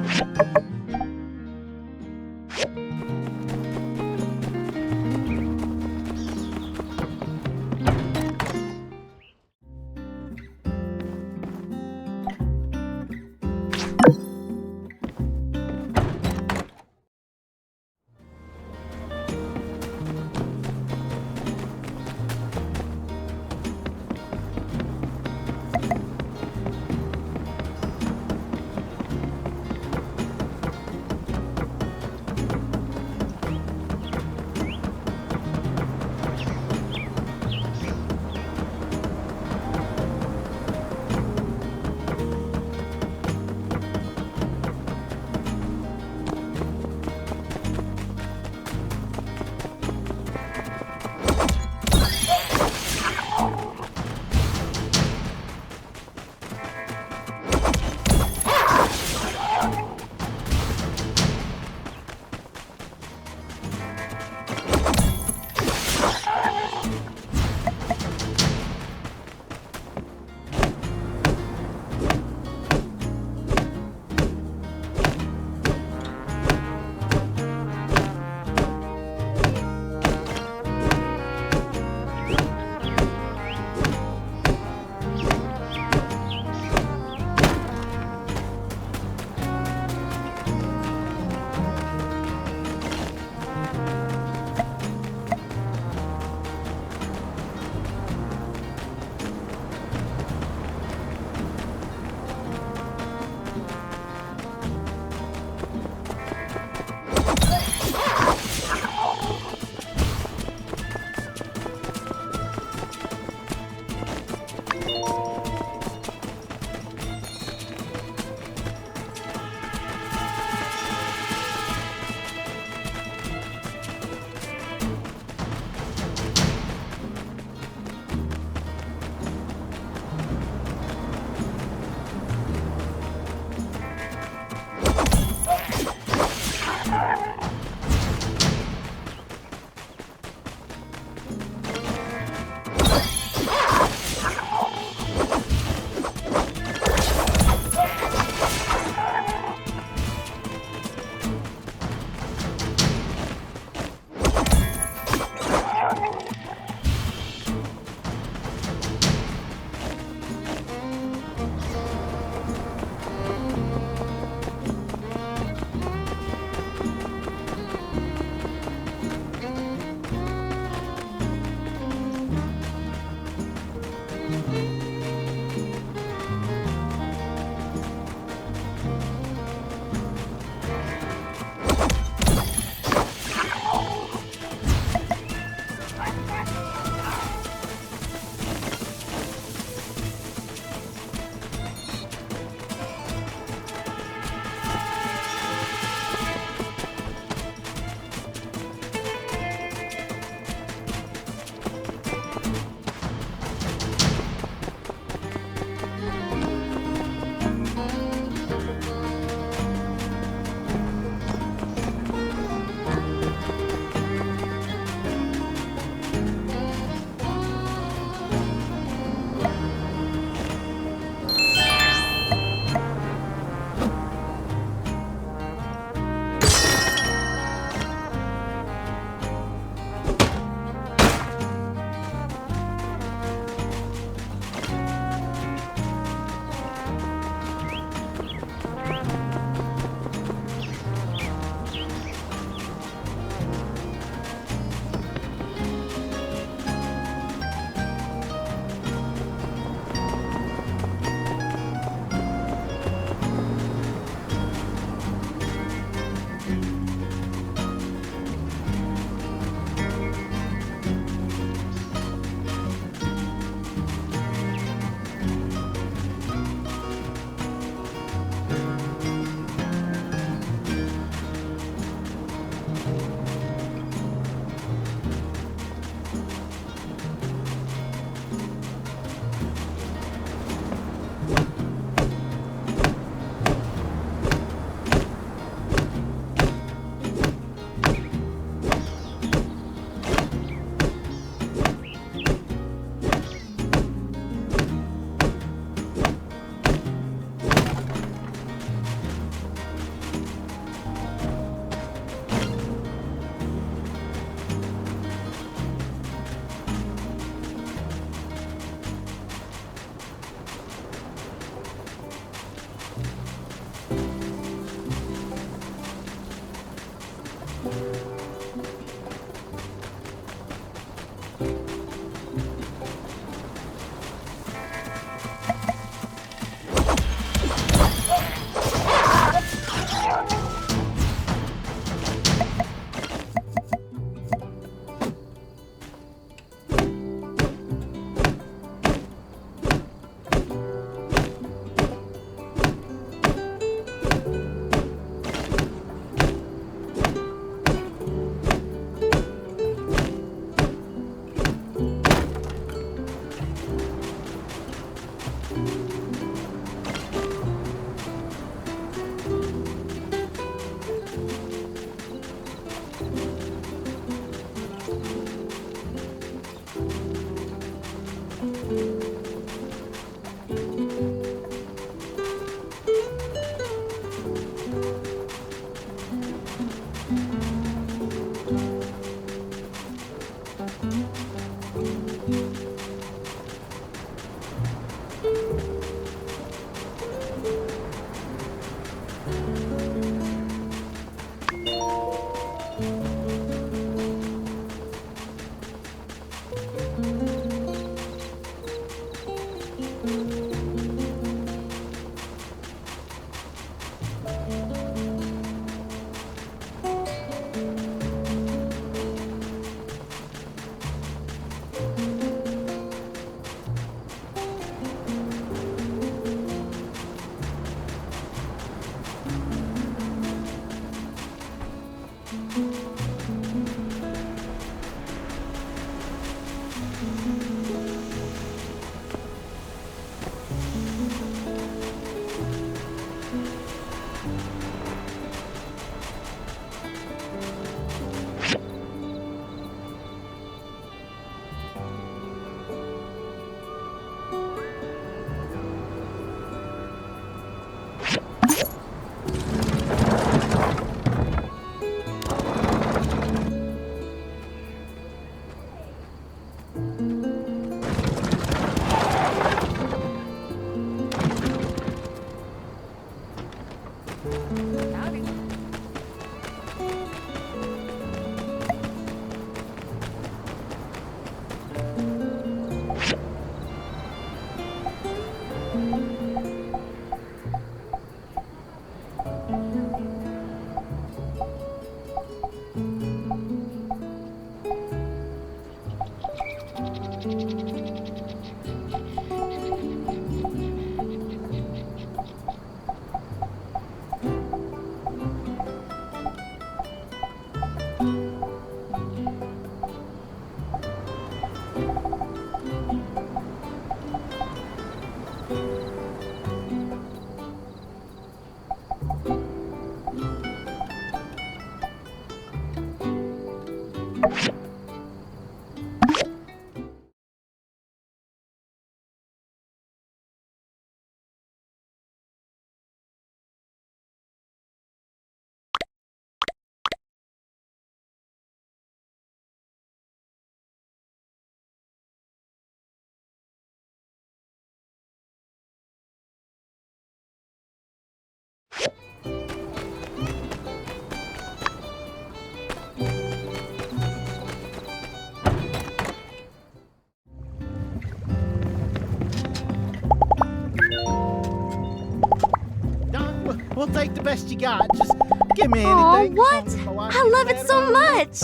C: We'll take the best you got. Just give me
P: Aw,
C: anything.
P: what?
C: as long as my wife
P: I
C: gets
P: love it
C: better.
P: so much!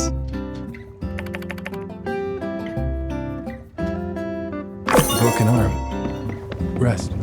V: Broken arm. Rest.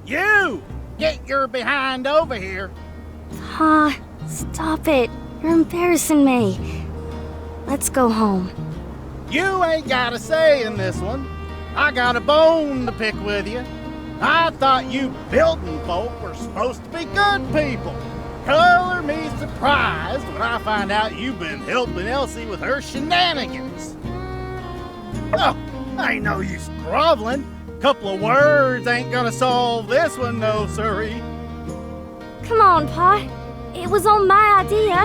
C: You! Get your behind over here.
P: Pa, stop it. You're embarrassing me. Let's go home.
C: You ain't got a say in this one. I got a bone to pick with you. I thought you building folk were supposed to be good people. Color me surprised when I find out you've been helping Elsie with her shenanigans. Oh, ain't no use groveling. Couple of words ain't gonna solve this one, no siree.
P: Come on, Pa. It was all my idea.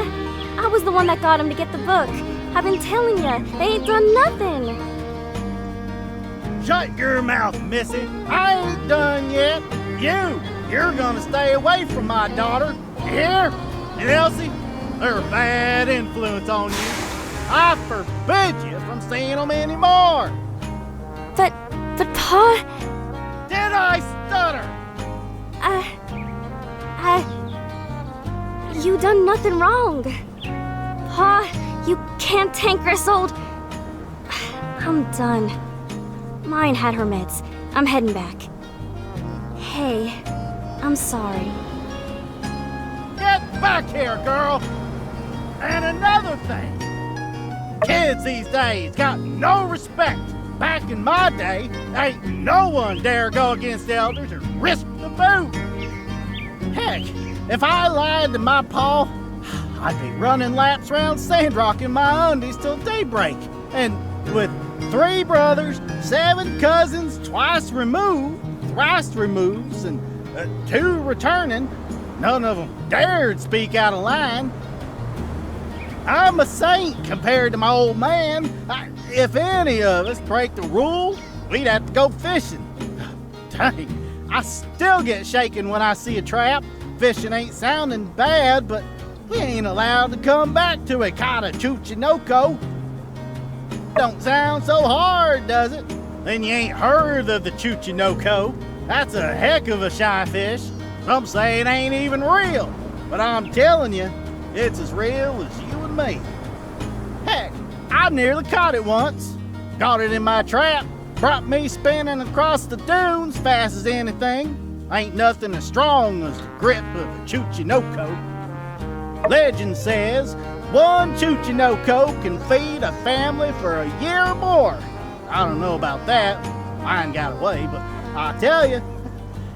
P: I was the one that got him to get the book. I've been telling you, they ain't done nothing.
C: Shut your mouth, missy. I ain't done yet. You're gonna stay away from my daughter. Here? And Elsie, they're a bad influence on you. I forbid you from seeing them anymore.
P: But Pa...
C: Did I stutter?
P: You done nothing wrong. Pa, you can't tank Grisold. I'm done. Mine had her meds. I'm heading back. Hey, I'm sorry.
C: Get back here, girl! And another thing. Kids these days got no respect. Back in my day, ain't no one dare go against elders or risk the boot. Heck, if I lied to my pa, I'd be running laps around Sandrock in my undies till daybreak. And with 3 brothers, 7 cousins, twice removed, thrice removes, and 2 returning, none of them dared speak out of line. I'm a saint compared to my old man. If any of us break the rule, we'd have to go fishing. Dang, I still get shaken when I see a trap. Fishing ain't sounding bad, but we ain't allowed to come back to a kind of Chuchinoko. Don't sound so hard, does it? Then you ain't heard of the Chuchinoko. That's a heck of a shy fish. Some say it ain't even real, but I'm telling you, it's as real as you and me. Heck, I nearly caught it once. Got it in my trap, brought me spinning across the dunes fast as anything. Ain't nothing as strong as the grip of a Chuchinoko. Legend says 1 Chuchinoko can feed a family for a year or more. I don't know about that. Mine got away, but I tell you,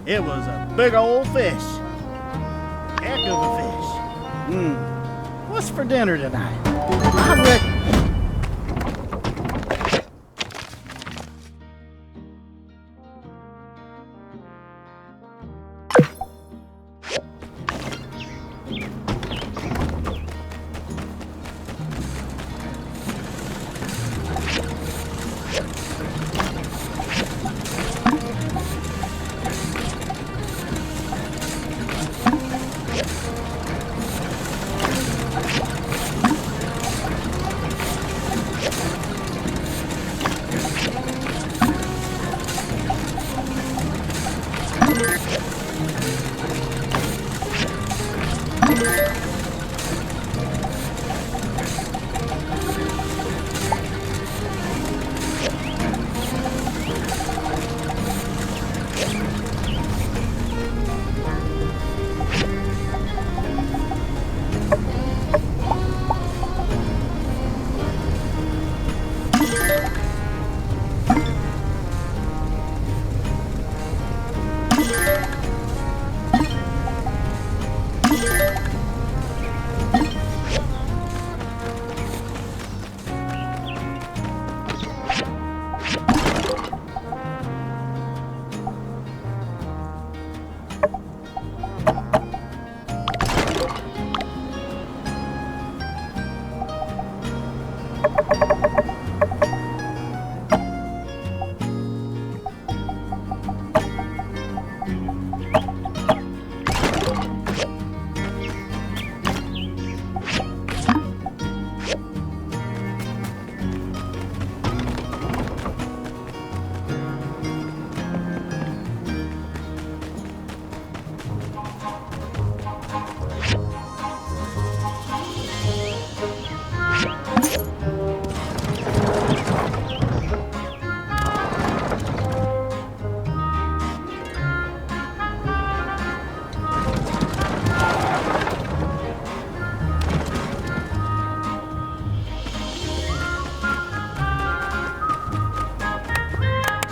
C: it was a big old fish. Heck of a fish. What's for dinner tonight? I reckon.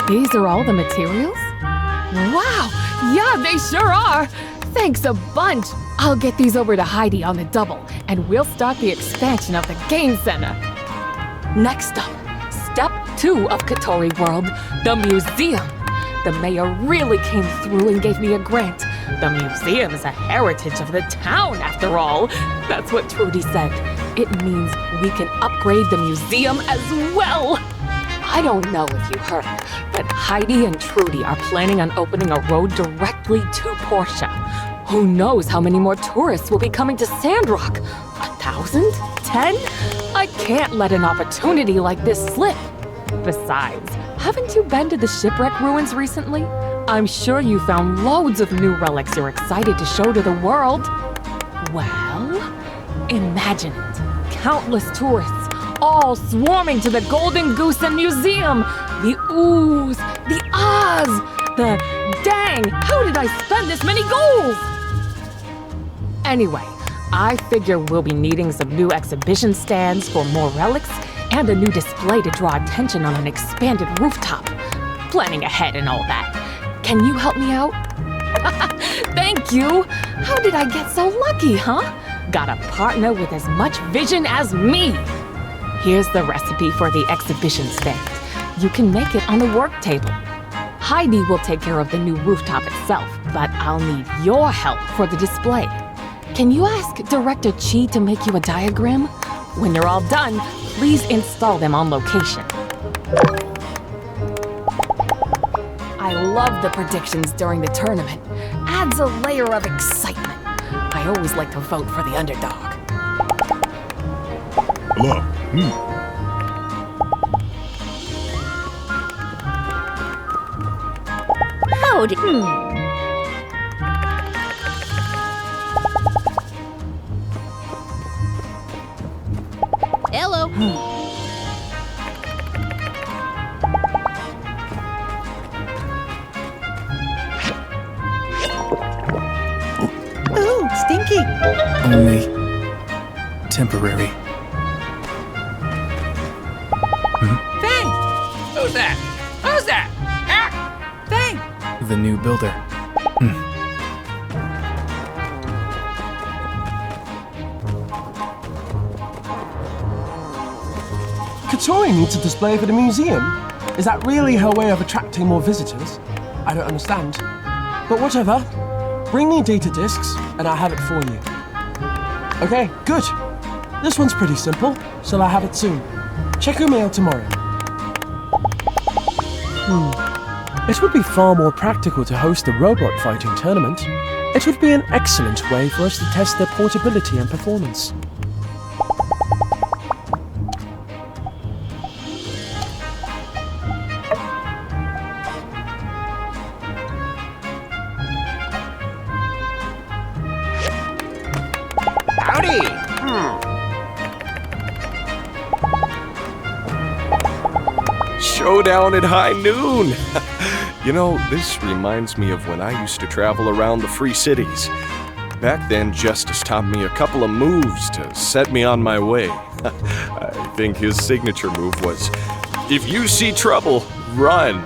K: These are all the materials? Wow! Yeah, they sure are! Thanks a bunch! I'll get these over to Heidi on the double, and we'll start the expansion of the game center. Next up, step 2 of Katori World, the museum. The mayor really came through and gave me a grant. The museum is a heritage of the town, after all. That's what Trudy said. It means we can upgrade the museum as well. I don't know if you heard, but Heidi and Trudy are planning on opening a road directly to Portia. Who knows how many more tourists will be coming to Sandrock? 1,000? 10? I can't let an opportunity like this slip. Besides, haven't you been to the shipwreck ruins recently? I'm sure you found loads of new relics you're excited to show to the world. Well, imagine it. Countless tourists, all swarming to the Golden Goose and Museum. The oohs, the ahs, the dang, how did I spend this many gold? Anyway, I figure we'll be needing some new exhibition stands for more relics and a new display to draw attention on an expanded rooftop. Planning ahead and all that. Can you help me out? Thank you! How did I get so lucky, huh? Got a partner with as much vision as me! Here's the recipe for the exhibition stand. You can make it on the work table. Heidi will take care of the new rooftop itself, but I'll need your help for the display. Can you ask Director Chi to make you a diagram? When you're all done, please install them on location. I love the predictions during the tournament. Adds a layer of excitement. I always like to vote for the underdog.
J: Hello.
G: Howdy.
E: Hello.
U: Ooh, stinky.
V: Only temporary.
U: Fang!
B: Who's that? Who's that? Ah!
U: Fang!
V: The new builder.
N: Katori needs a display for the museum. Is that really her way of attracting more visitors? I don't understand. But whatever. Bring me data disks, and I'll have it for you. Okay, good. This one's pretty simple, so I'll have it soon. Check your mail tomorrow. It would be far more practical to host a robot fighting tournament. It would be an excellent way for us to test their portability and performance.
O: Howdy!
A: Showdown at high noon! You know, this reminds me of when I used to travel around the Free Cities. Back then, Justice taught me a couple of moves to set me on my way. I think his signature move was, if you see trouble, run.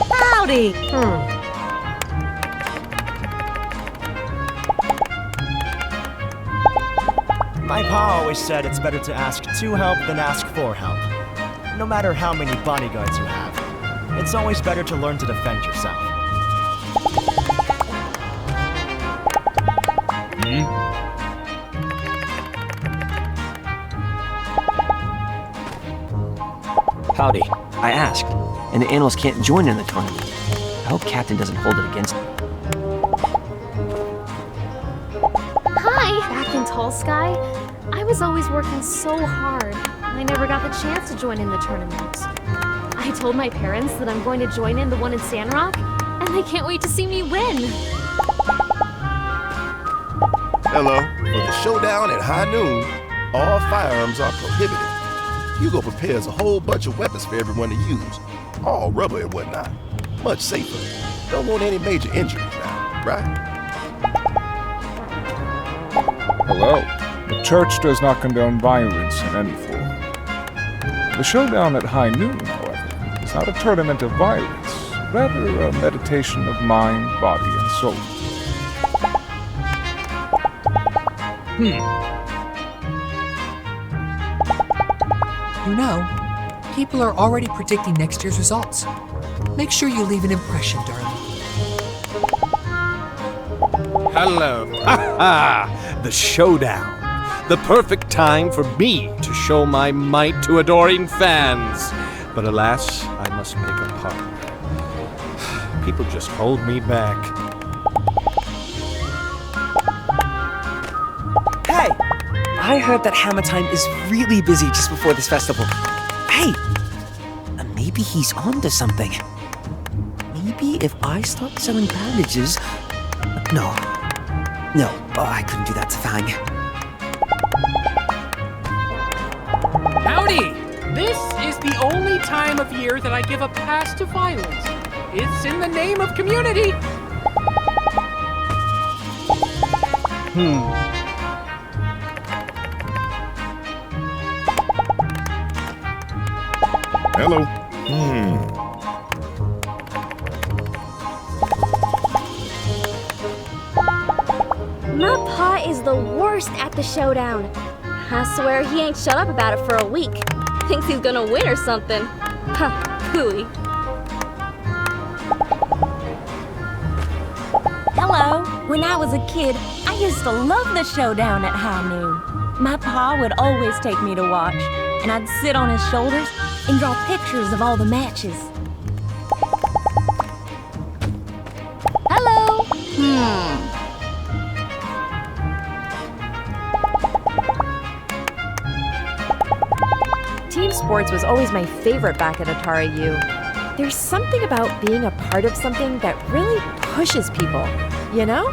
U: Howdy!
W: My pa always said it's better to ask to help than ask for help. No matter how many bodyguards you have, it's always better to learn to defend yourself.
M: Howdy. I asked, and the animals can't join in the tournament. I hope Captain doesn't hold it against me.
Q: Hi! Back in Tall Sky? I was always working so hard. I never got the chance to join in the tournament. I told my parents that I'm going to join in the one in Sandrock, and they can't wait to see me win.
J: Hello. For the showdown at high noon, all firearms are prohibited. Hugo prepares a whole bunch of weapons for everyone to use. All rubber and whatnot. Much safer. Don't want any major injuries now, right?
H: Hello. The church does not condone violence in any form. The showdown at high noon, however, is not a tournament of violence, rather a meditation of mind, body, and soul.
I: You know, people are already predicting next year's results. Make sure you leave an impression, darling.
A: Hello. The showdown. The perfect time for me to show my might to adoring fans. But alas, I must pick a partner. People just hold me back.
F: Hey! I heard that Hammer Time is really busy just before this festival. Hey! Maybe he's onto something. Maybe if I start selling bandages... No, I couldn't do that to Fang.
L: Howdy! This is the only time of year that I give a pass to violence. It's in the name of community.
J: Hello.
P: My pa is the worst at the showdown. I swear he ain't shut up about it for a week. Thinks he's gonna win or something. Huh, hooey.
G: Hello. When I was a kid, I used to love the showdown at high noon. My pa would always take me to watch, and I'd sit on his shoulders and draw pictures of all the matches.
P: Hello.
S: Team sports was always my favorite back at Atari U. There's something about being a part of something that really pushes people, you know?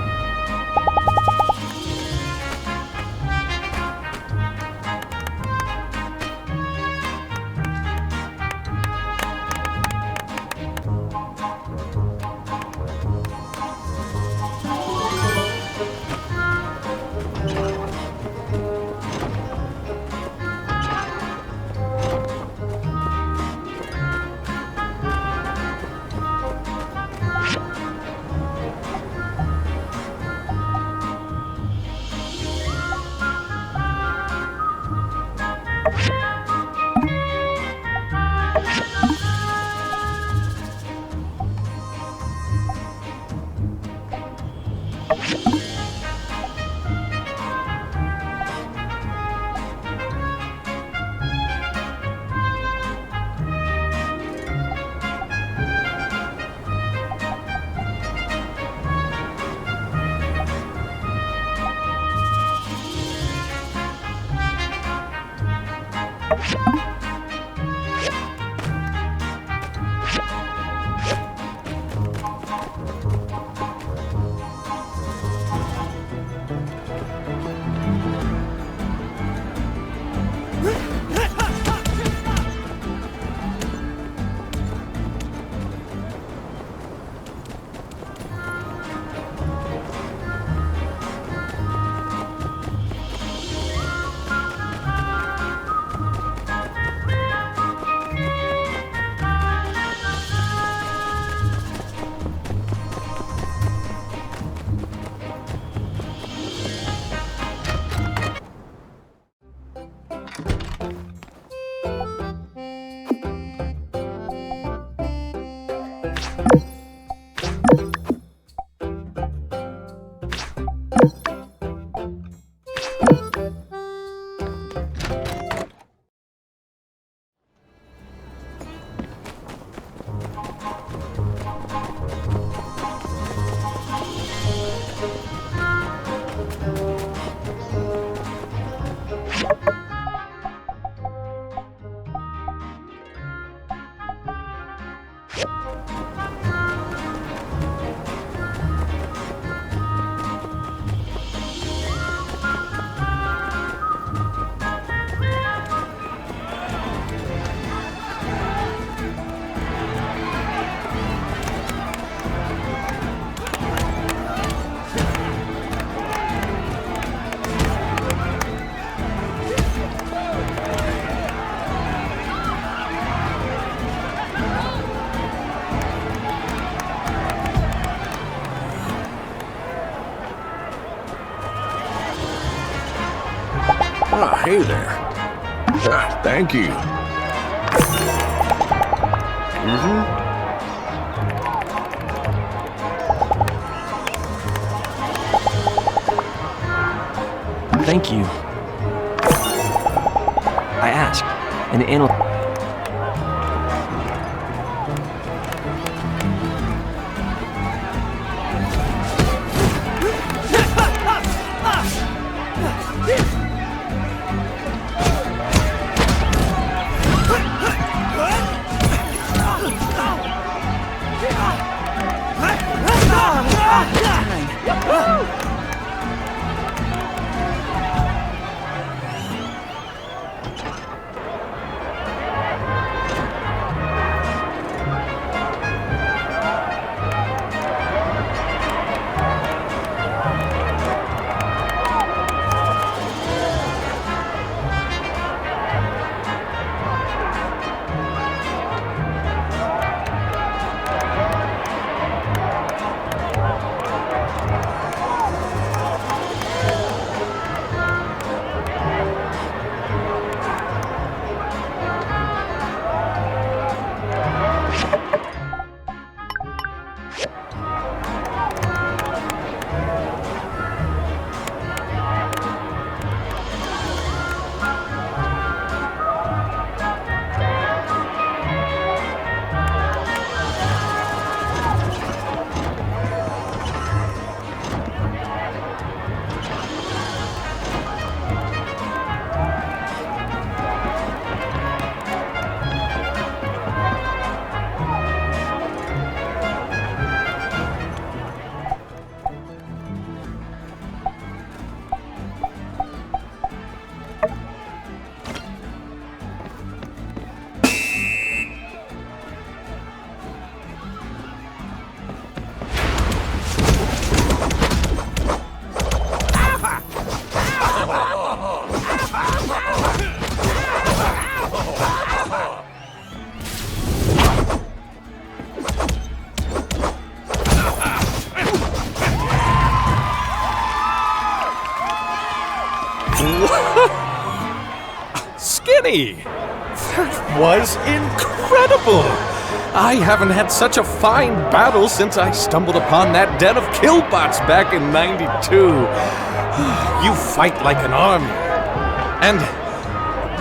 D: Hey there. Thank you.
M: Thank you. I asked, and the animal.
A: Skinny! That was incredible! I haven't had such a fine battle since I stumbled upon that den of killbots back in '92. You fight like an army. And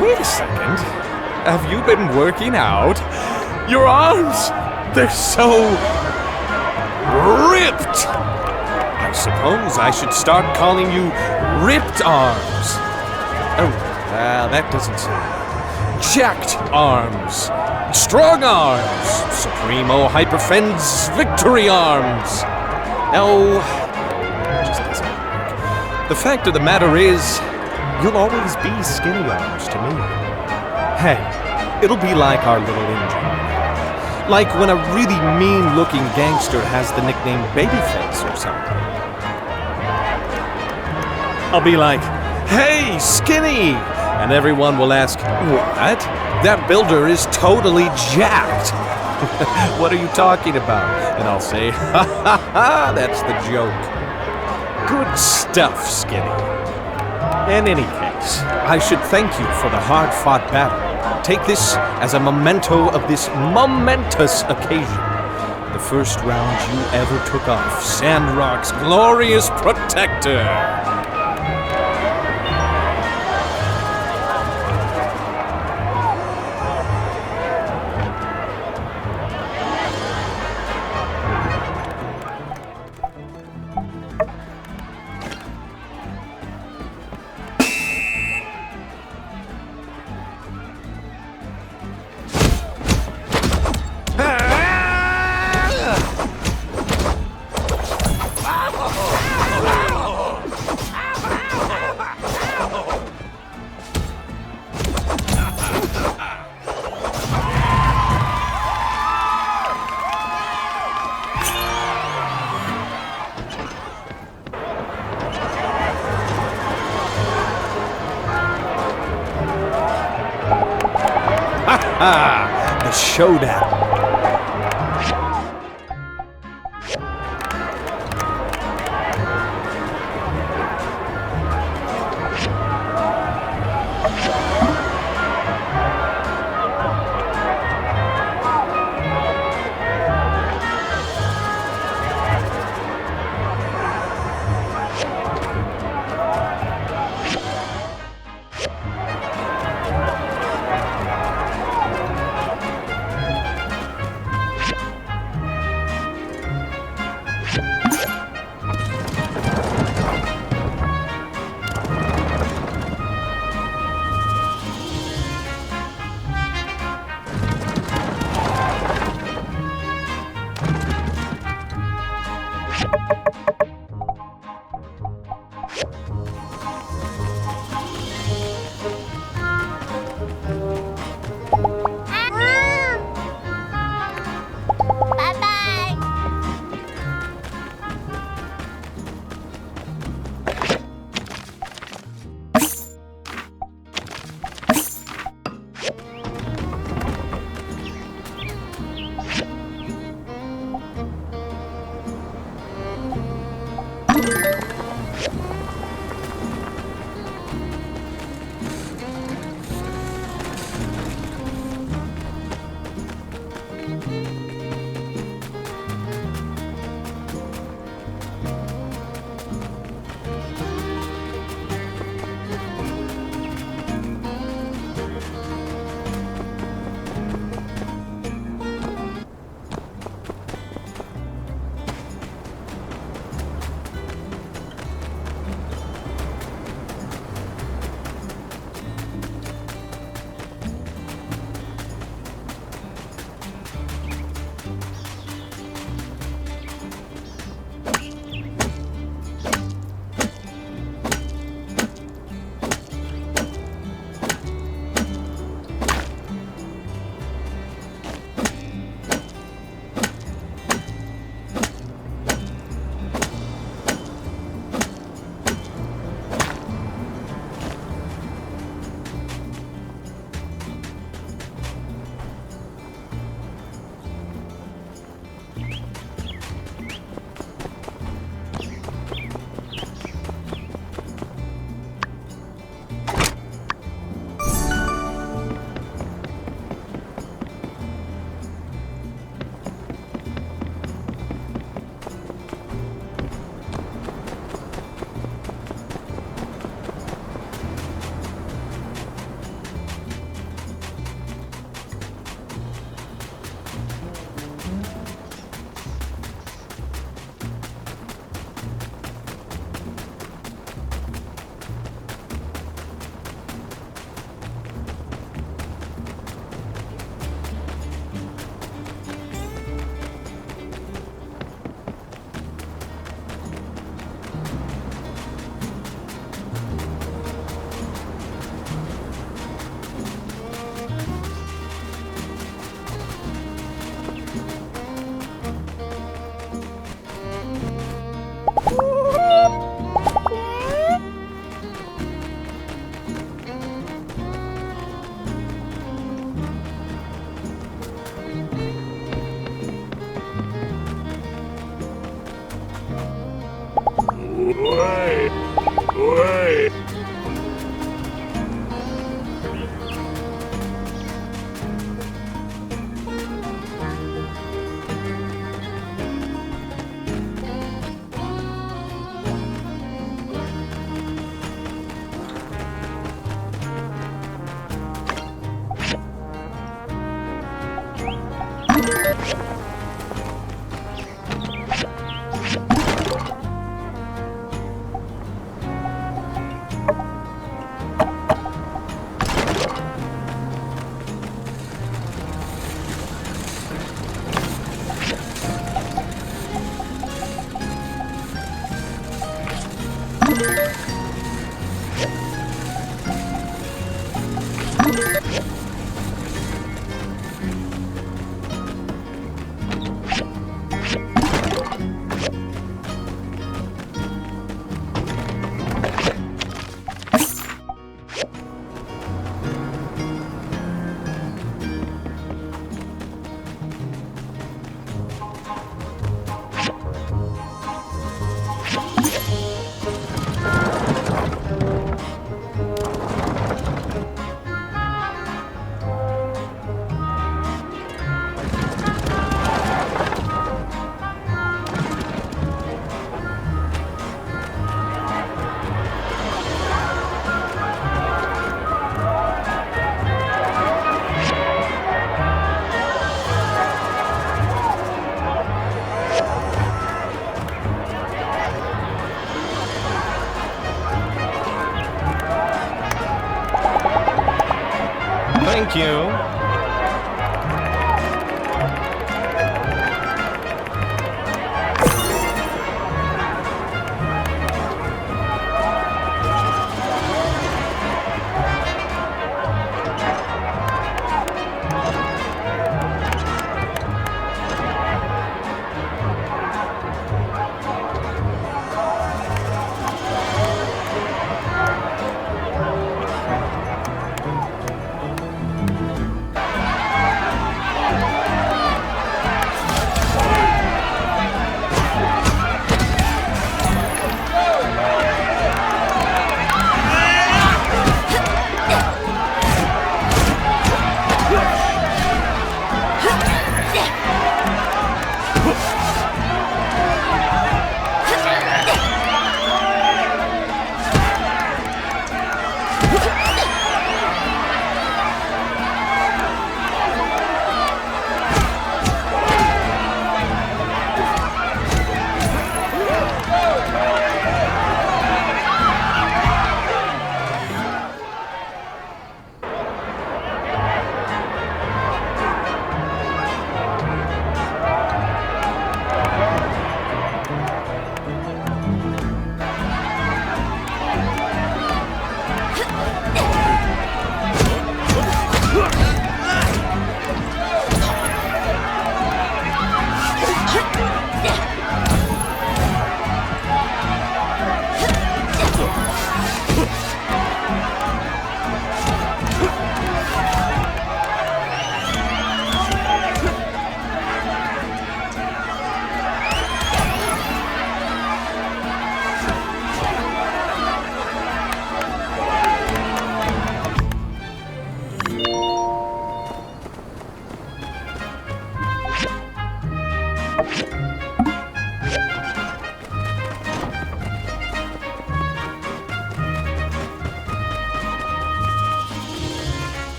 A: wait a second. Have you been working out? Your arms, they're so ripped. I suppose I should start calling you Ripped Arms. Oh, that doesn't sound. Jacked Arms. Strong Arms. Supremo Hyperfen's Victory Arms. No, it just doesn't work. The fact of the matter is, you'll always be Skinny Arms to me. Hey, it'll be like our little injury. Like when a really mean-looking gangster has the nickname Babyface or something. I'll be like, "Hey, Skinny!" And everyone will ask, "What? That builder is totally jacked." "What are you talking about?" And I'll say, "Ha ha ha, that's the joke." Good stuff, Skinny. In any case, I should thank you for the hard-fought battle. Take this as a memento of this momentous occasion. The first round you ever took off Sandrock's glorious protector. The showdown. Thank you.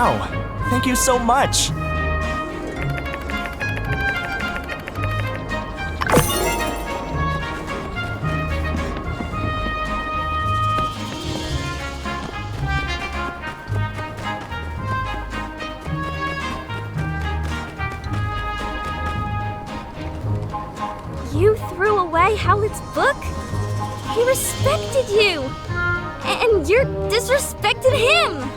W: Wow, thank you so much.
P: You threw away Howlett's book? He respected you! And you're disrespecting him!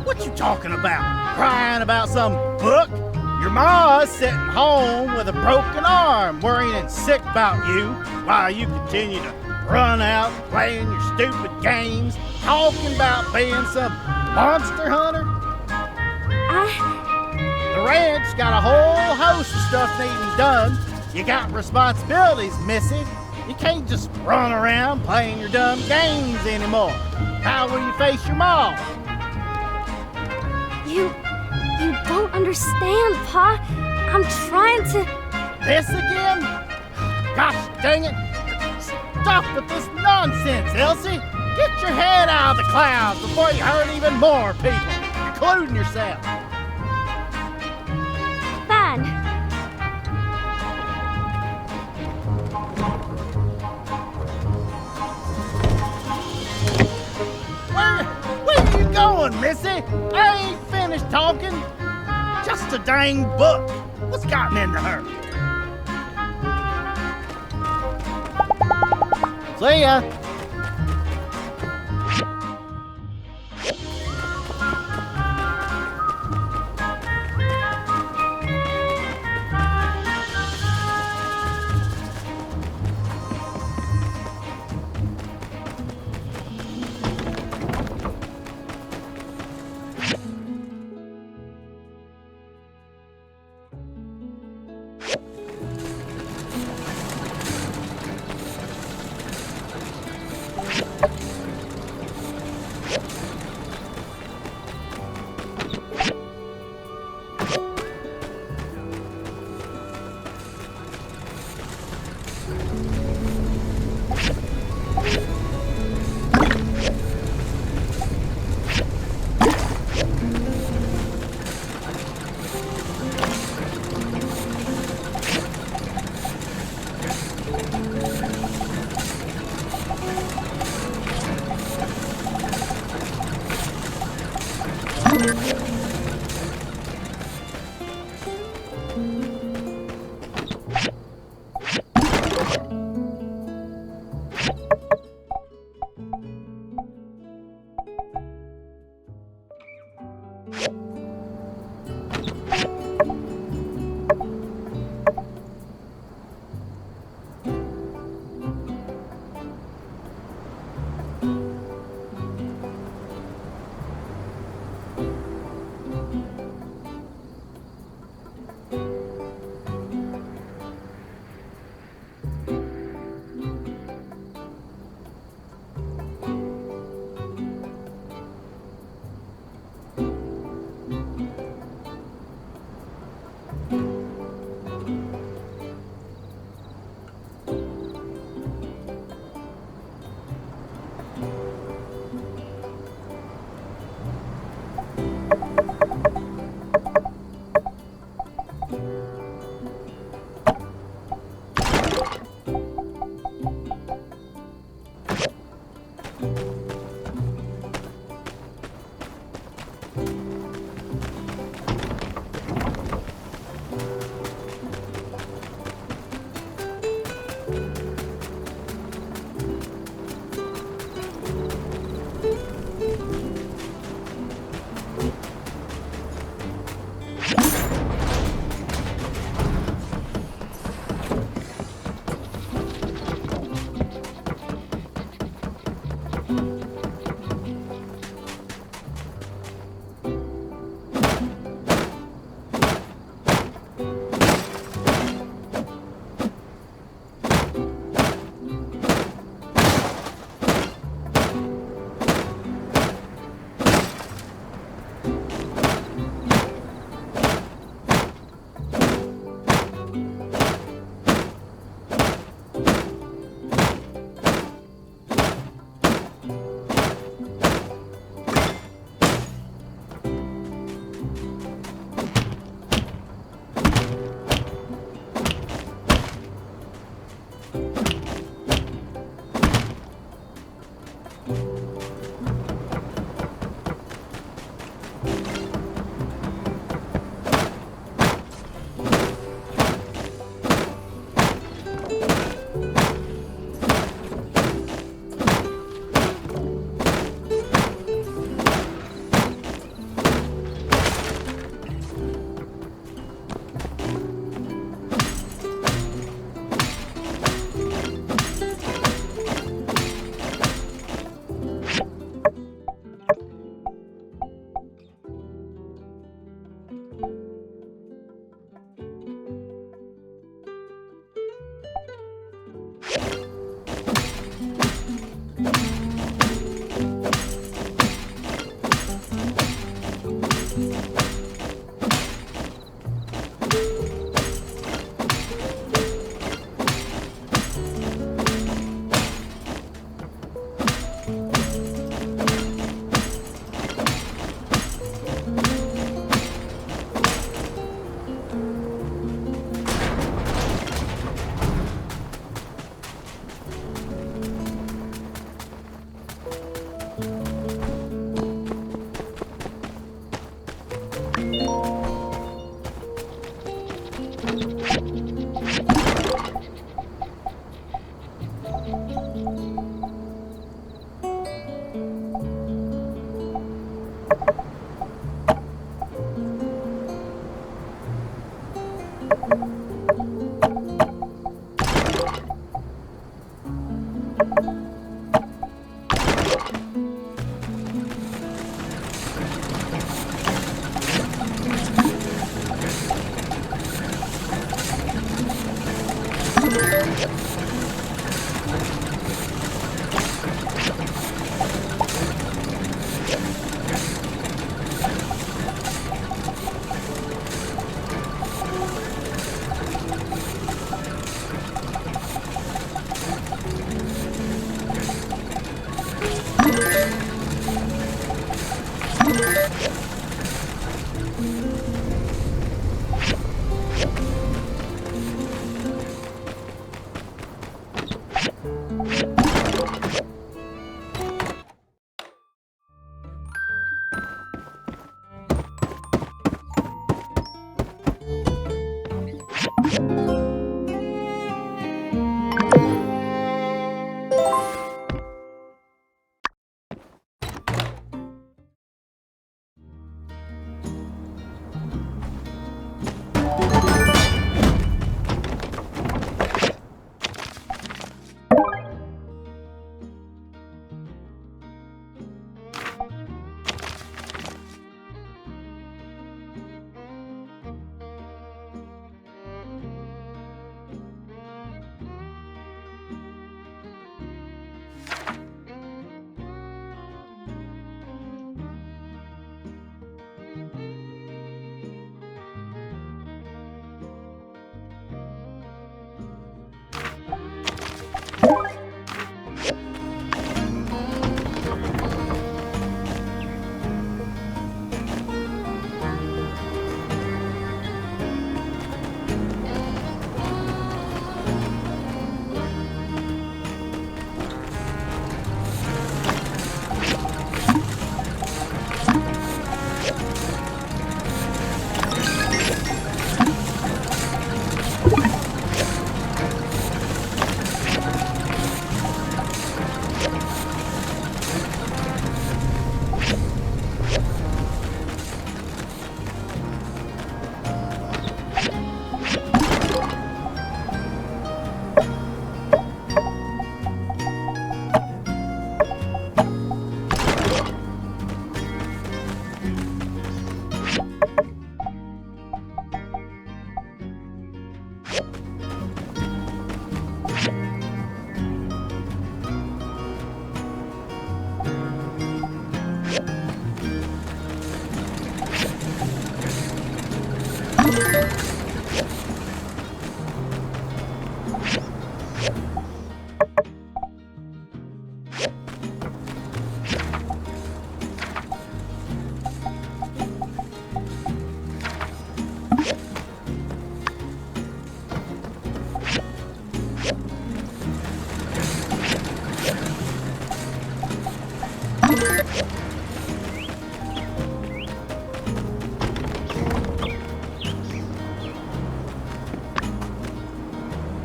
C: What you talking about? Crying about some book? Your ma's sitting home with a broken arm, worrying sick about you, while you continue to run out playing your stupid games, talking about being some monster hunter? The ranch got a whole host of stuff needing done. You got responsibilities, missy. You can't just run around playing your dumb games anymore. How will you face your mom?
P: You don't understand, Pa. I'm trying to...
C: This again? Gosh dang it. Stop with this nonsense, Elsie. Get your head out of the clouds before you hurt even more people, including yourself.
P: Fine.
C: Where are you going, missy? I ain't finished talking. Just a dang book. What's gotten into her? See ya.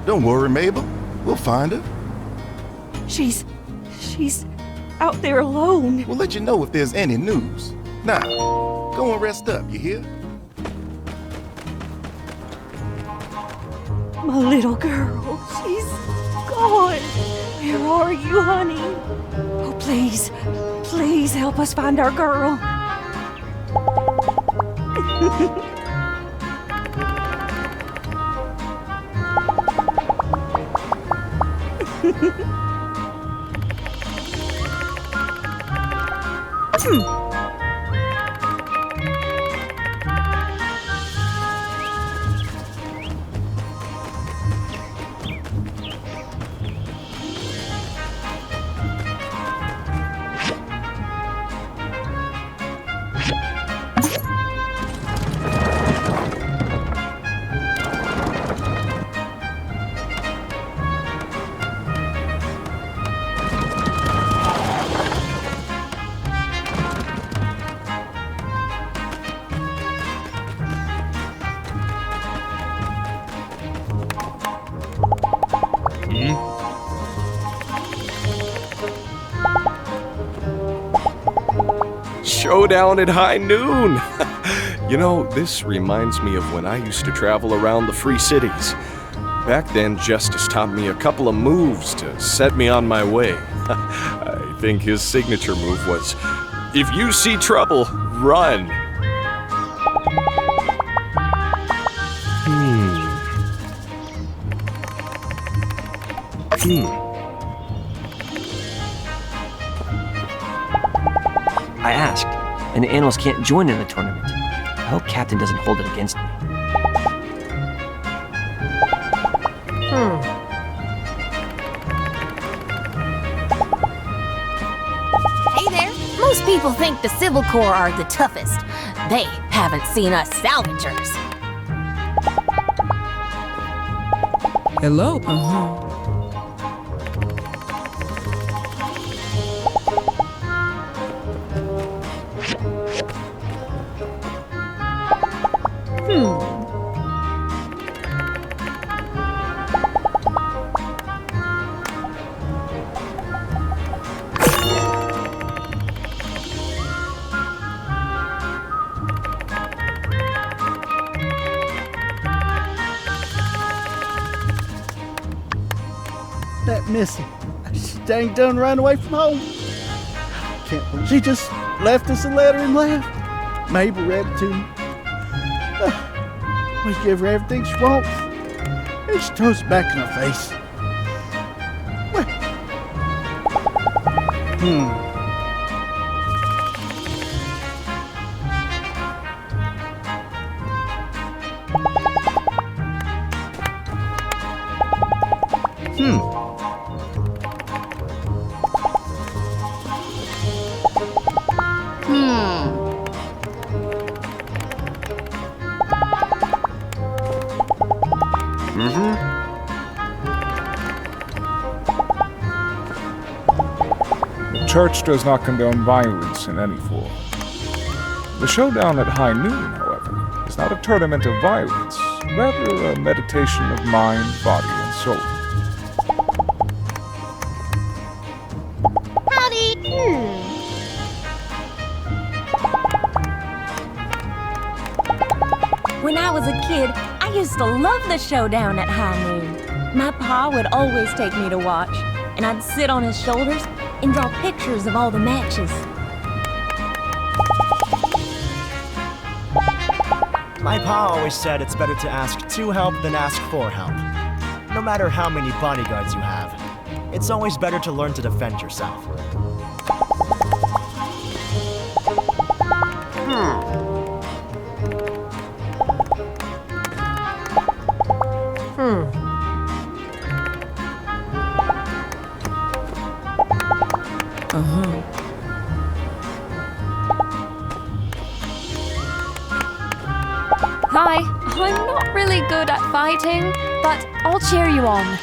J: Don't worry, Mabel. We'll find her.
U: She's out there alone.
J: We'll let you know if there's any news. Now, go and rest up, you hear?
U: My little girl, she's gone. Where are you, honey? Oh, please, please help us find our girl.
A: Showdown at high noon! You know, this reminds me of when I used to travel around the free cities. Back then, Justice taught me a couple of moves to set me on my way. I think his signature move was, if you see trouble, run.
M: I asked, and the animals can't join in the tournament. I hope Captain doesn't hold it against me.
G: Hey there. Most people think the Civil Corps are the toughest. They haven't seen us salvagers.
V: Hello?
C: That Missy, she dang done ran away from home. Can't believe she just left us a letter and left. Mabel read it to me. We give her everything she wants, and she throws it back in our face.
H: The church does not condone violence in any form. The showdown at high noon, however, is not a tournament of violence, rather a meditation of mind, body, and soul.
P: Howdy.
G: When I was a kid, I used to love the showdown at high noon. My pa would always take me to watch, and I'd sit on his shoulders and draw pictures of all the matches.
W: My pa always said it's better to ask to help than ask for help. No matter how many bodyguards you have, it's always better to learn to defend yourself.
U: Uh-huh.
Q: Hi, I'm not really good at fighting, but I'll cheer you on.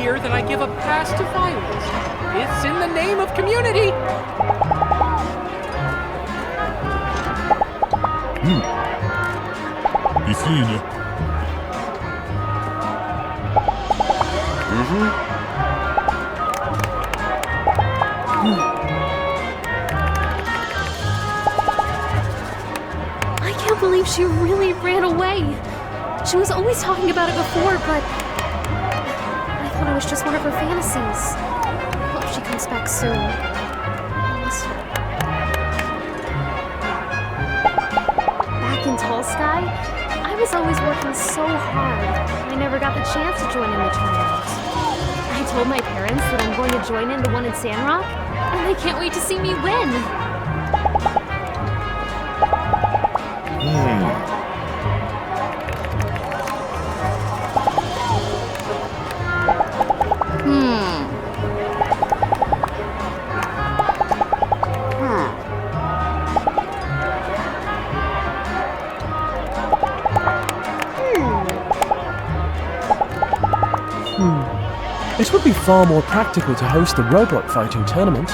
L: That I give a pass to violence. It's in the name of community.
K: Be seeing you.
Q: I can't believe she really ran away. She was always talking about it before, but I thought it was just one of her fantasies. I hope she comes back soon. I miss her. Back in Tall Sky, I was always working so hard. I never got the chance to join in the tournament. I told my parents that I'm going to join in the one in Sandrock, and they can't wait to see me win.
N: It would be far more practical to host a robot fighting tournament.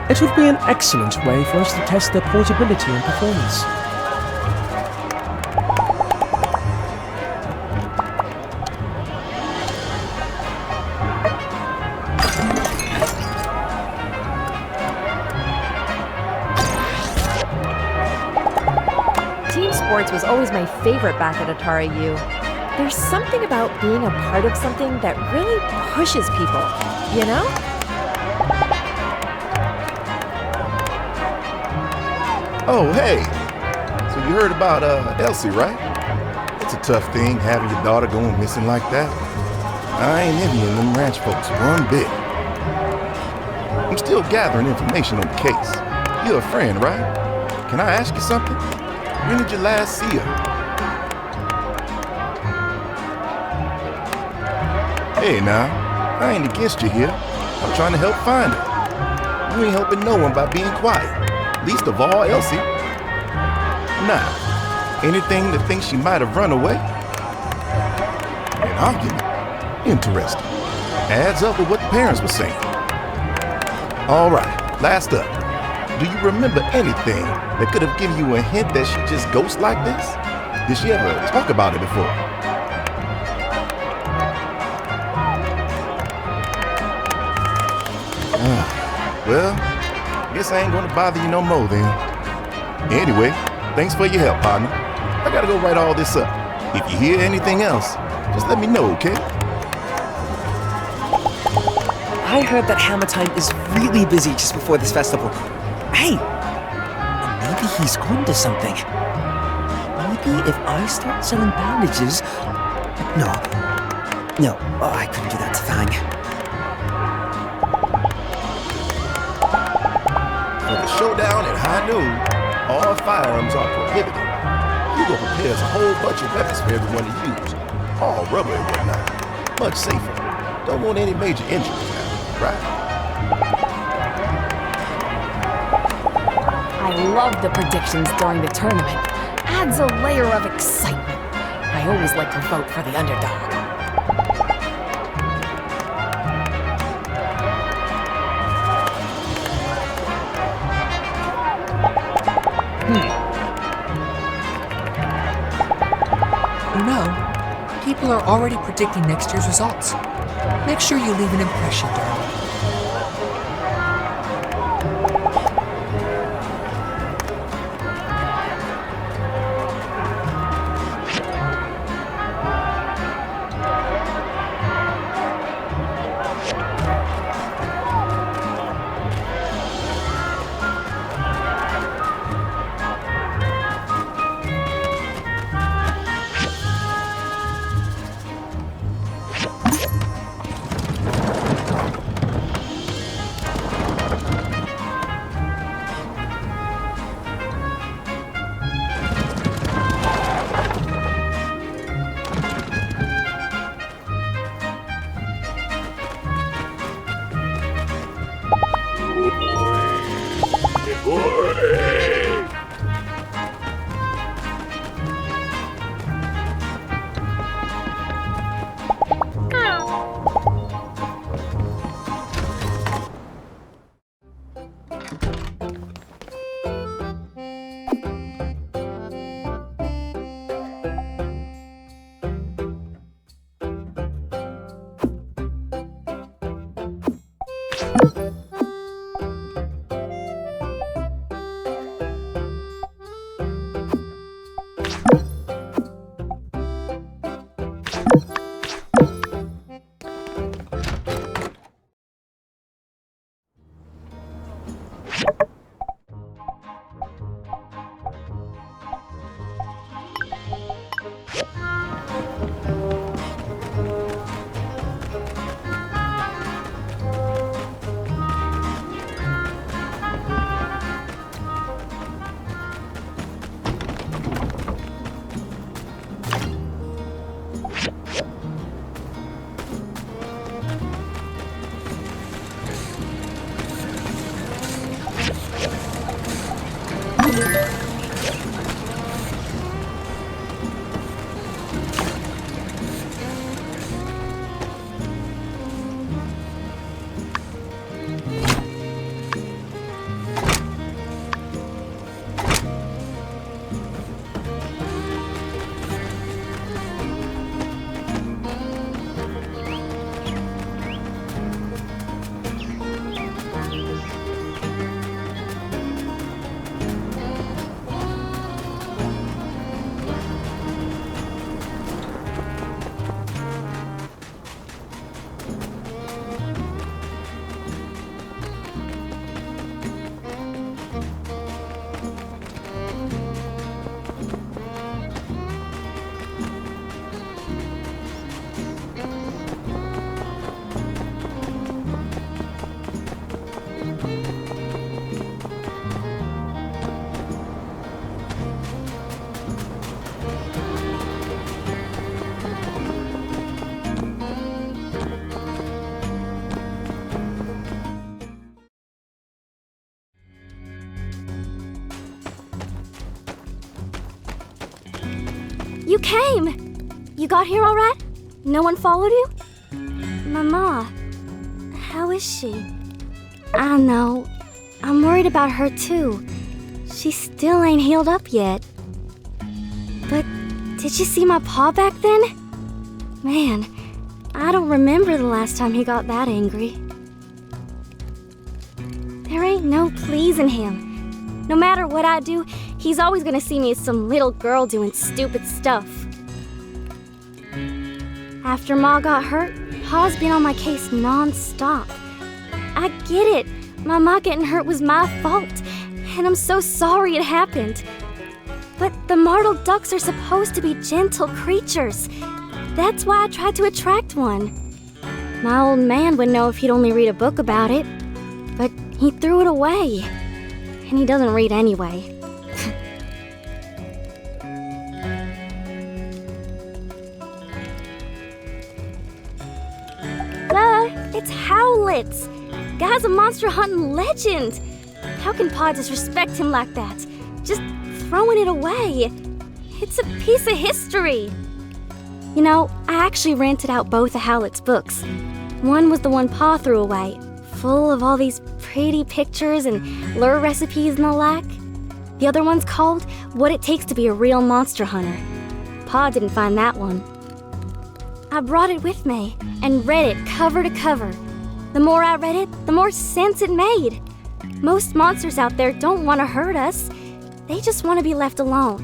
N: It would be an excellent way for us to test their portability and performance.
S: Team sports was always my favorite back at Atari U. There's something about being a part of something that really pushes people, you know?
J: Oh, hey. So you heard about Elsie, right? It's a tough thing having your daughter going missing like that. I ain't envying them ranch folks one bit. I'm still gathering information on the case. You're a friend, right? Can I ask you something? When did you last see her? Hey now, I ain't against you here. I'm trying to help find her. You ain't helping no one by being quiet. Least of all, Elsie. Now, anything that thinks she might have run away? argument. Interesting. Adds up with what the parents were saying. All right, last up. Do you remember anything that could have given you a hint that she just ghosts like this? Did she ever talk about it before? Well, guess I ain't gonna bother you no more then. Anyway, thanks for your help, partner. I gotta go write all this up. If you hear anything else, just let me know, okay?
F: I heard that Hammer Time is really busy just before this festival. Hey! Maybe he's onto something. Maybe if I start selling bandages... No, I couldn't do that to Fang.
J: For the showdown at high noon, all firearms are prohibited. Hugo prepares a whole bunch of weapons for everyone to use, all rubber and whatnot. Much safer. Don't want any major injuries now, right?
S: I love the predictions during the tournament. Adds a layer of excitement. I always like to vote for the underdog.
I: You know, people are already predicting next year's results. Make sure you leave an impression, darling.
P: You came! You got here all right? No one followed you? Mama, how is she? I don't know. I'm worried about her too. She still ain't healed up yet. But did you see my paw back then? Man, I don't remember the last time he got that angry. There ain't no pleasing him. No matter what I do, he's always gonna see me as some little girl doing stupid stuff. After Ma got hurt, Pa's been on my case non-stop. I get it. My Ma getting hurt was my fault, and I'm so sorry it happened. But the marbled ducks are supposed to be gentle creatures. That's why I tried to attract one. My old man would know if he'd only read a book about it, but he threw it away. And he doesn't read anyway. It's Howlett! Guy's a monster hunting legend! How can Pa disrespect him like that? Just throwing it away. It's a piece of history. You know, I actually rented out both of Howlett's books. One was the one Pa threw away, full of all these pretty pictures and lure recipes and the like. The other one's called What It Takes to Be a Real Monster Hunter. Pa didn't find that one. I brought it with me and read it cover to cover. The more I read it, the more sense it made. Most monsters out there don't want to hurt us. They just want to be left alone.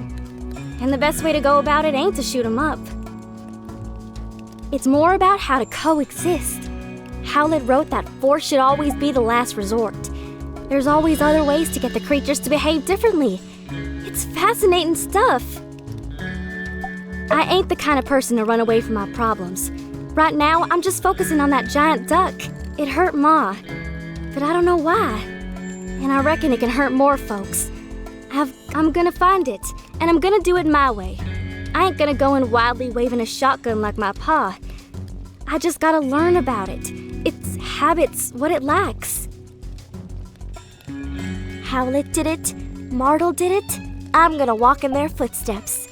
P: And the best way to go about it ain't to shoot them up. It's more about how to coexist. Howlett wrote that force should always be the last resort. There's always other ways to get the creatures to behave differently. It's fascinating stuff. I ain't the kind of person to run away from my problems. Right now, I'm just focusing on that giant duck. It hurt Ma, but I don't know why. And I reckon it can hurt more folks. I'm gonna find it, and I'm gonna do it my way. I ain't gonna go in wildly waving a shotgun like my pa. I just gotta learn about it. Its habits, what it lacks. Howlett did it. Martle did it. I'm gonna walk in their footsteps.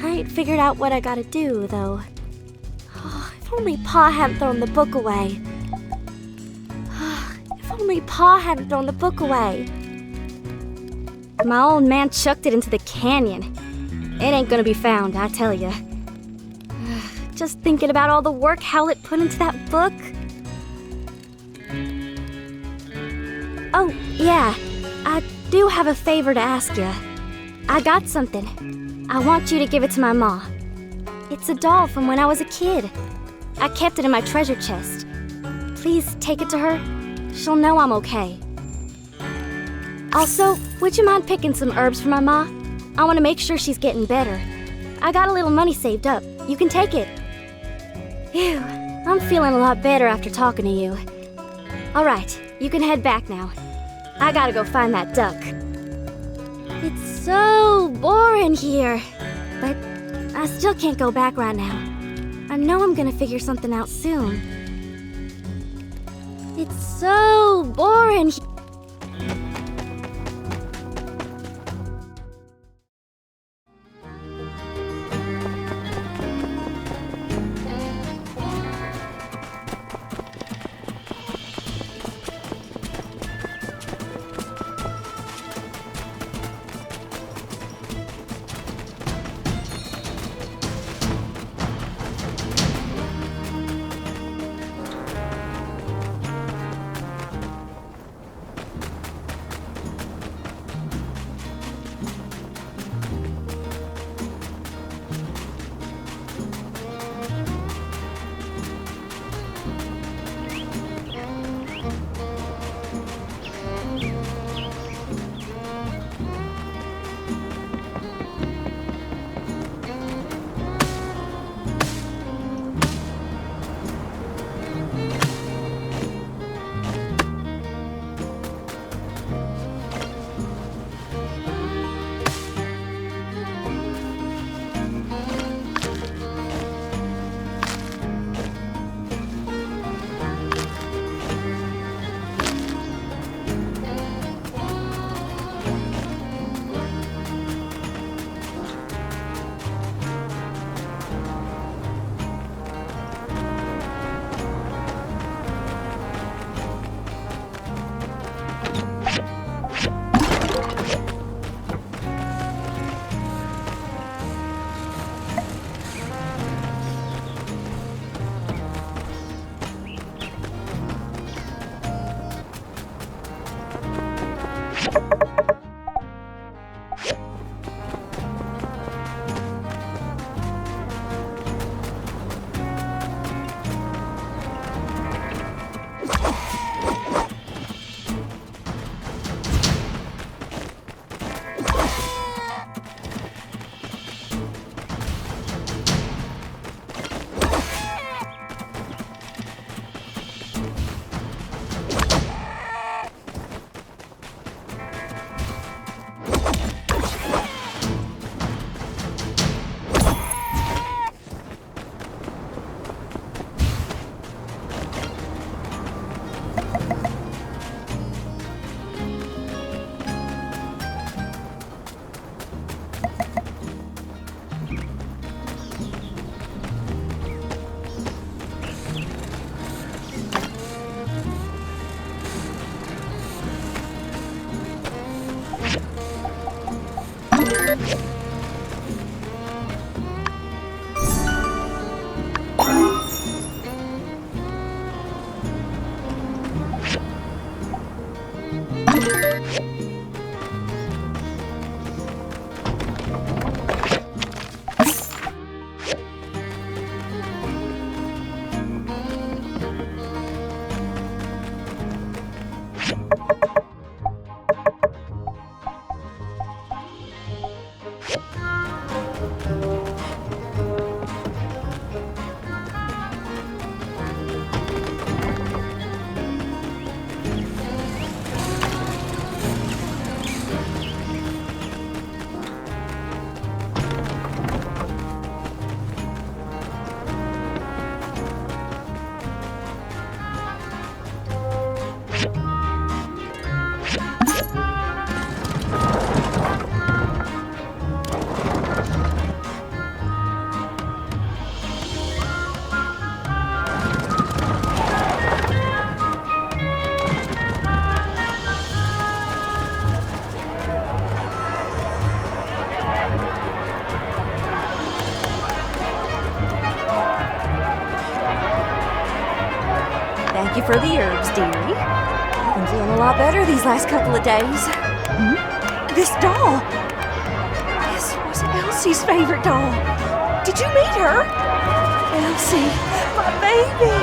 P: I ain't figured out what I gotta do, though. Oh, if only Pa hadn't thrown the book away. If only Pa hadn't thrown the book away. My old man chucked it into the canyon. It ain't gonna be found, I tell ya. Just thinking about all the work Howlett put into that book. Oh, yeah. I do have a favor to ask ya. I got something. I want you to give it to my ma. It's a doll from when I was a kid. I kept it in my treasure chest. Please take it to her. She'll know I'm okay. Also, would you mind picking some herbs for my ma? I want to make sure she's getting better. I got a little money saved up. You can take it. Phew, I'm feeling a lot better after talking to you. All right, you can head back now. I gotta go find that duck. It's so boring here, but I still can't go back right now. I know I'm gonna figure something out soon. It's so boring.
U: you for the herbs, dearie. I've been feeling a lot better these last couple of days. This doll. This was Elsie's favorite doll. Did you meet her? Elsie, my baby.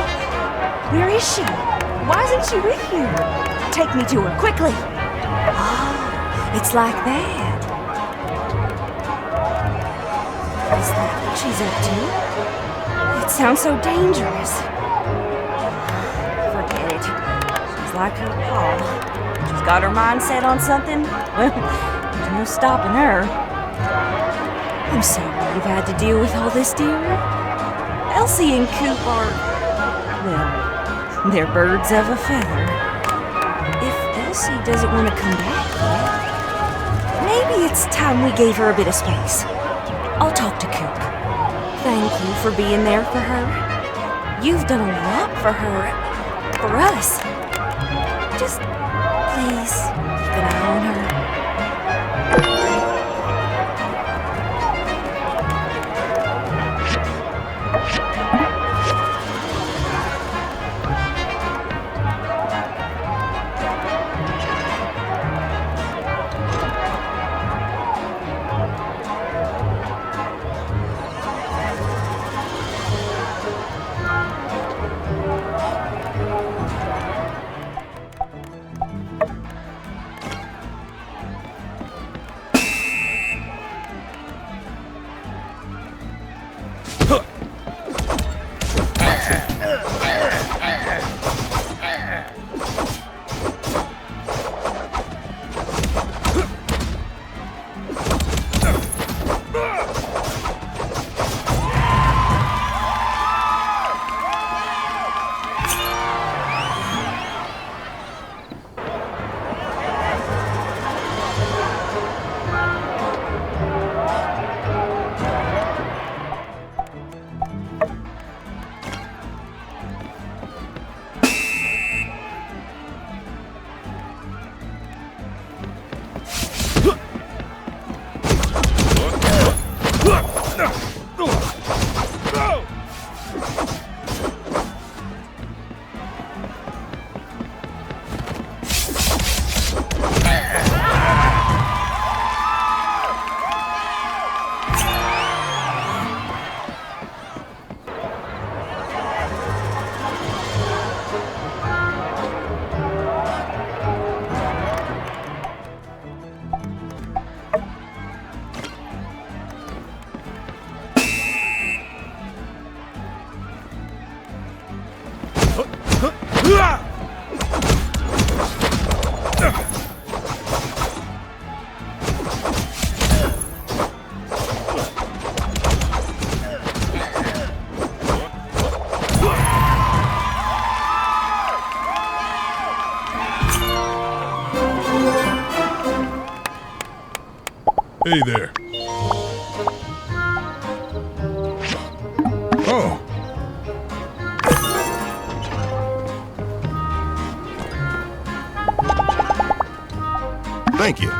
U: Where is she? Why isn't she with you? Take me to her, quickly. Oh, it's like that. Is that what she's up to? It sounds so dangerous. Forget it. She's like her pa. She's got her mind set on something. Well, there's no stopping her. I'm sorry you've had to deal with all this, dear. Elsie and Coop are, well, they're birds of a feather. If Elsie doesn't want to come back yet, maybe it's time we gave her a bit of space. I'll talk to Coop. Thank you for being there for her. You've done a lot for her, for us. Just please keep an eye on her.
D: Hey there. Oh.
J: Thank you.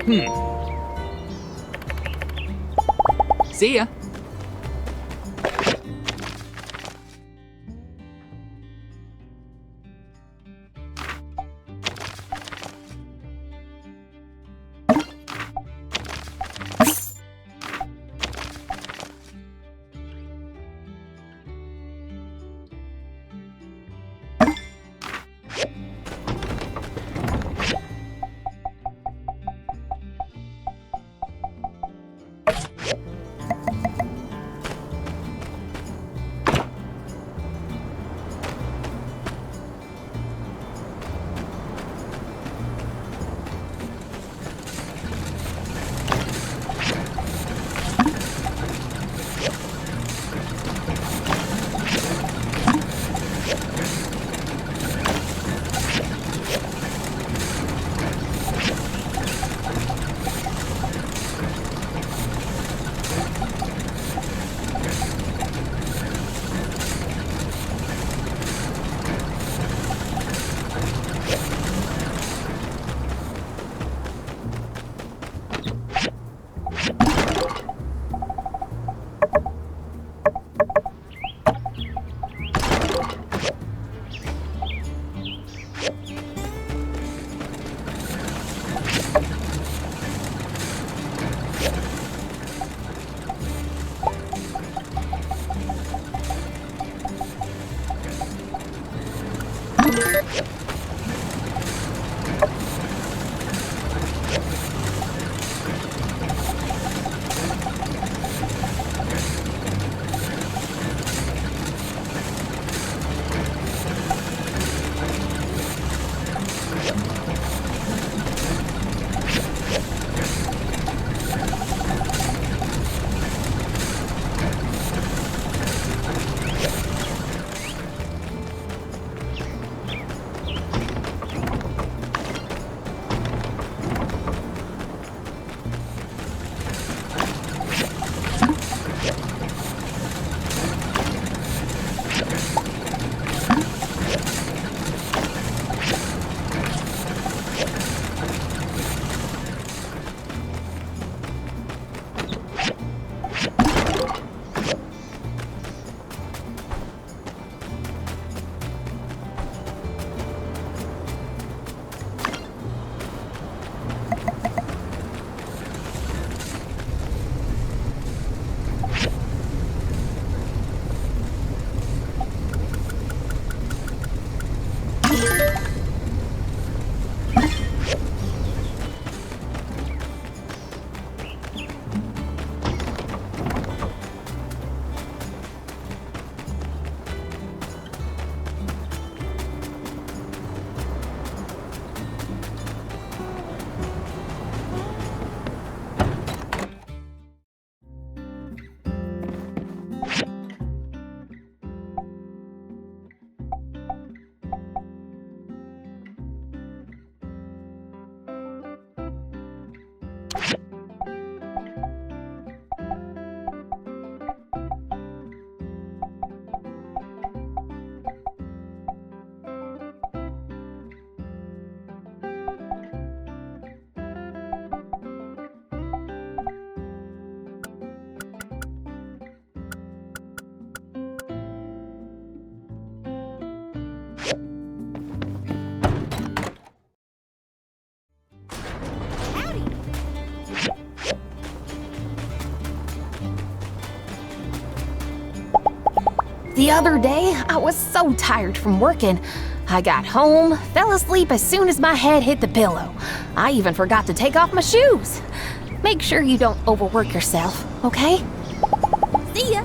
L: See ya.
K: The other day, I was so tired from working. I got home, fell asleep as soon as my head hit the pillow. I even forgot to take off my shoes. Make sure you don't overwork yourself, okay? See ya!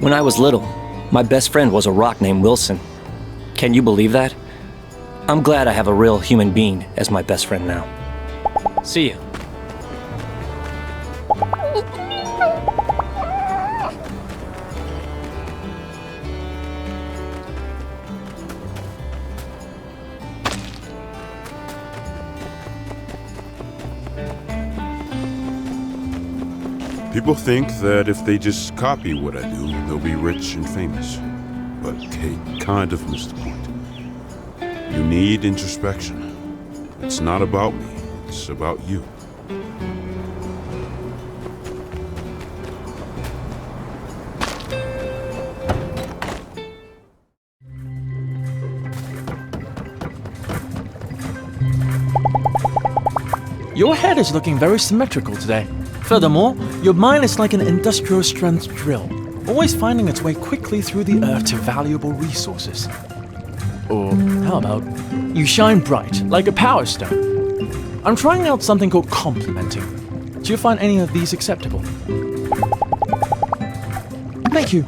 M: When I was little, my best friend was a rock named Wilson. Can you believe that? I'm glad I have a real human being as my best friend now. See you.
E: People think that if they just copy what I do, they'll be rich and famous. But they kind of missed the point. You need introspection. It's not about me, it's about you.
N: Your head is looking very symmetrical today. Furthermore, your mind is like an industrial strength drill, always finding its way quickly through the earth to valuable resources. Or how about, you shine bright like a power stone. I'm trying out something called complimenting. Do you find any of these acceptable? Thank you.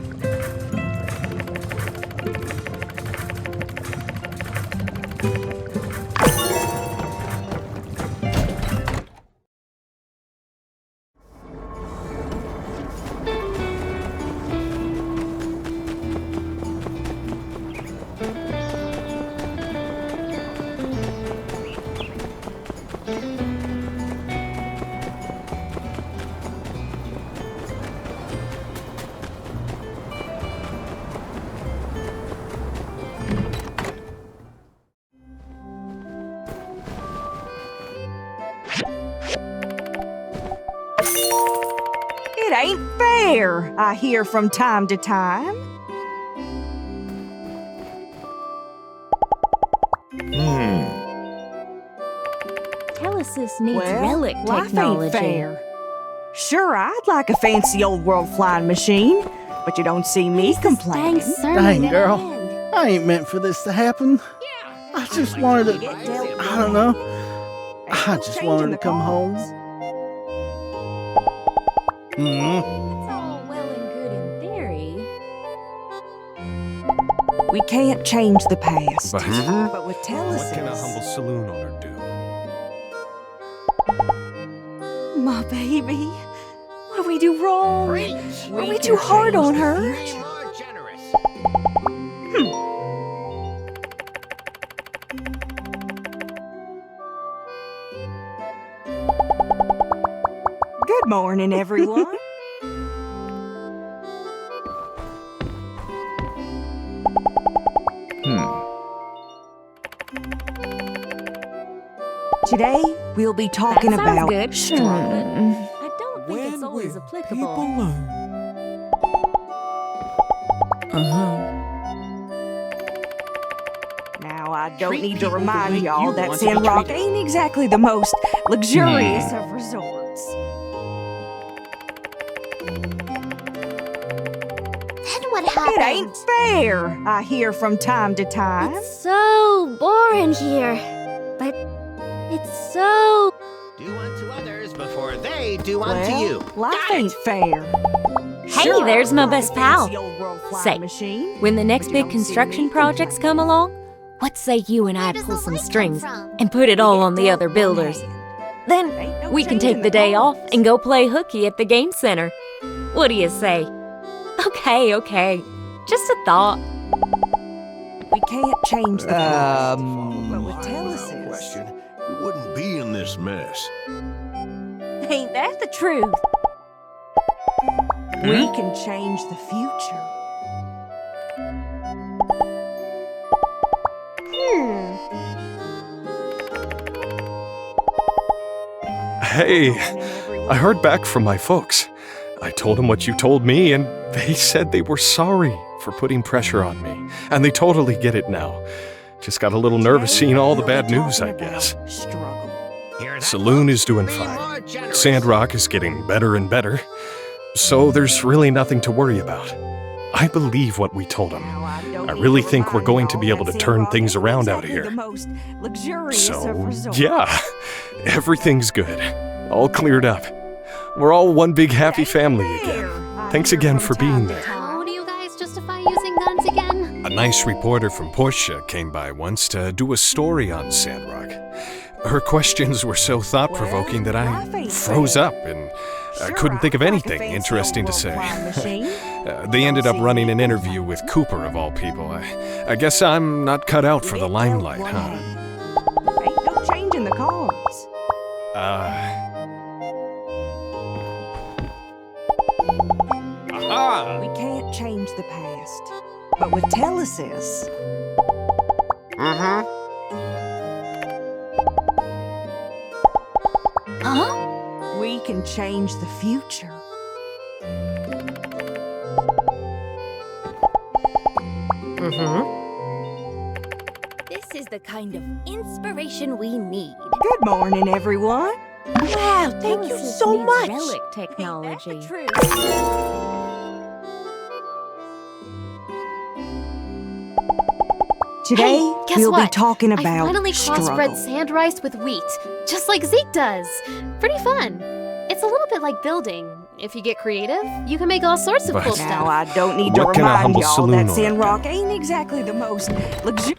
U: It ain't fair, I hear from time to time.
G: Telesis needs
U: Well,
G: relic
U: life
G: technology.
U: ain't fair. Sure, I'd like a fancy old world flying machine, but you don't see me complaining.
C: Dang, girl. I ain't meant for this to happen. I just wanted to, I don't know. I just wanted to come home.
G: It's all well and good in theory.
U: We can't change the past,
A: But
U: but with Telesis...
A: what can a humble saloon owner do?
U: My baby, what did we do wrong? Were we too hard on her? Good morning, everyone. Today, we'll be talking
G: That sounds
U: about
G: good.
U: struggle.
G: I don't think it's always applicable.
U: Now, I don't need to remind y'all that Sandrock ain't exactly the most luxurious of resorts.
Q: Then what
U: It
Q: happened?
U: ain't fair, I hear from time to time.
P: It's so boring here. But it's so...
O: Do unto others before they do unto
U: Well,
O: you.
U: life ain't fair.
G: Hey, there's my best pal. Say,
U: Machine.
G: when the next big construction projects come along, what say you and I pull some strings and put it all on the other builders? Then we can take the day off and go play hooky at the game center. What do you say? Okay. Just a thought.
U: We can't change the past, but with Telesis...
D: Question. We wouldn't be in this mess.
U: Ain't that the truth? We can change the future.
A: Hey, I heard back from my folks. I told them what you told me, and they said they were sorry for putting pressure on me. And they totally get it now. Just got a little nervous seeing all the bad news, I guess. Saloon is doing fine. Sandrock is getting better and better. So there's really nothing to worry about. I believe what we told them. I really think we're going to be able to turn things around out here. So, yeah, everything's good. All cleared up. We're all one big happy family again. Thanks again for being there.
P: What do you guys
A: nice reporter from Portia came by once to do a story on Sandrock. Her questions were so thought-provoking that I froze up and I couldn't think of anything interesting to say. They ended up running an interview with Cooper, of all people. I guess I'm not cut out for the limelight, huh?
U: Ain't no changing the cards.
A: Aha!
U: We can't change the past. But with Telesis...
G: Huh?
U: we can change the future.
G: This is the kind of inspiration we need.
U: Good morning, everyone. Wow, thank you
G: Telesis
U: so
G: needs
U: much.
G: Relic technology.
U: Today,
Q: Hey, guess
U: we'll
Q: what?
U: be talking
Q: I
U: about
Q: finally crossbred
U: struggle.
Q: sand rice with wheat, just like Zeke does. Pretty fun. It's a little bit like building. If you get creative, you can make all sorts of
A: But-
Q: cool
U: Now,
Q: stuff.
U: I don't need to
A: What can a
U: remind
A: humble
U: y'all
A: saloon
U: that
A: owner
U: Sandrock ain't exactly the most luxurious.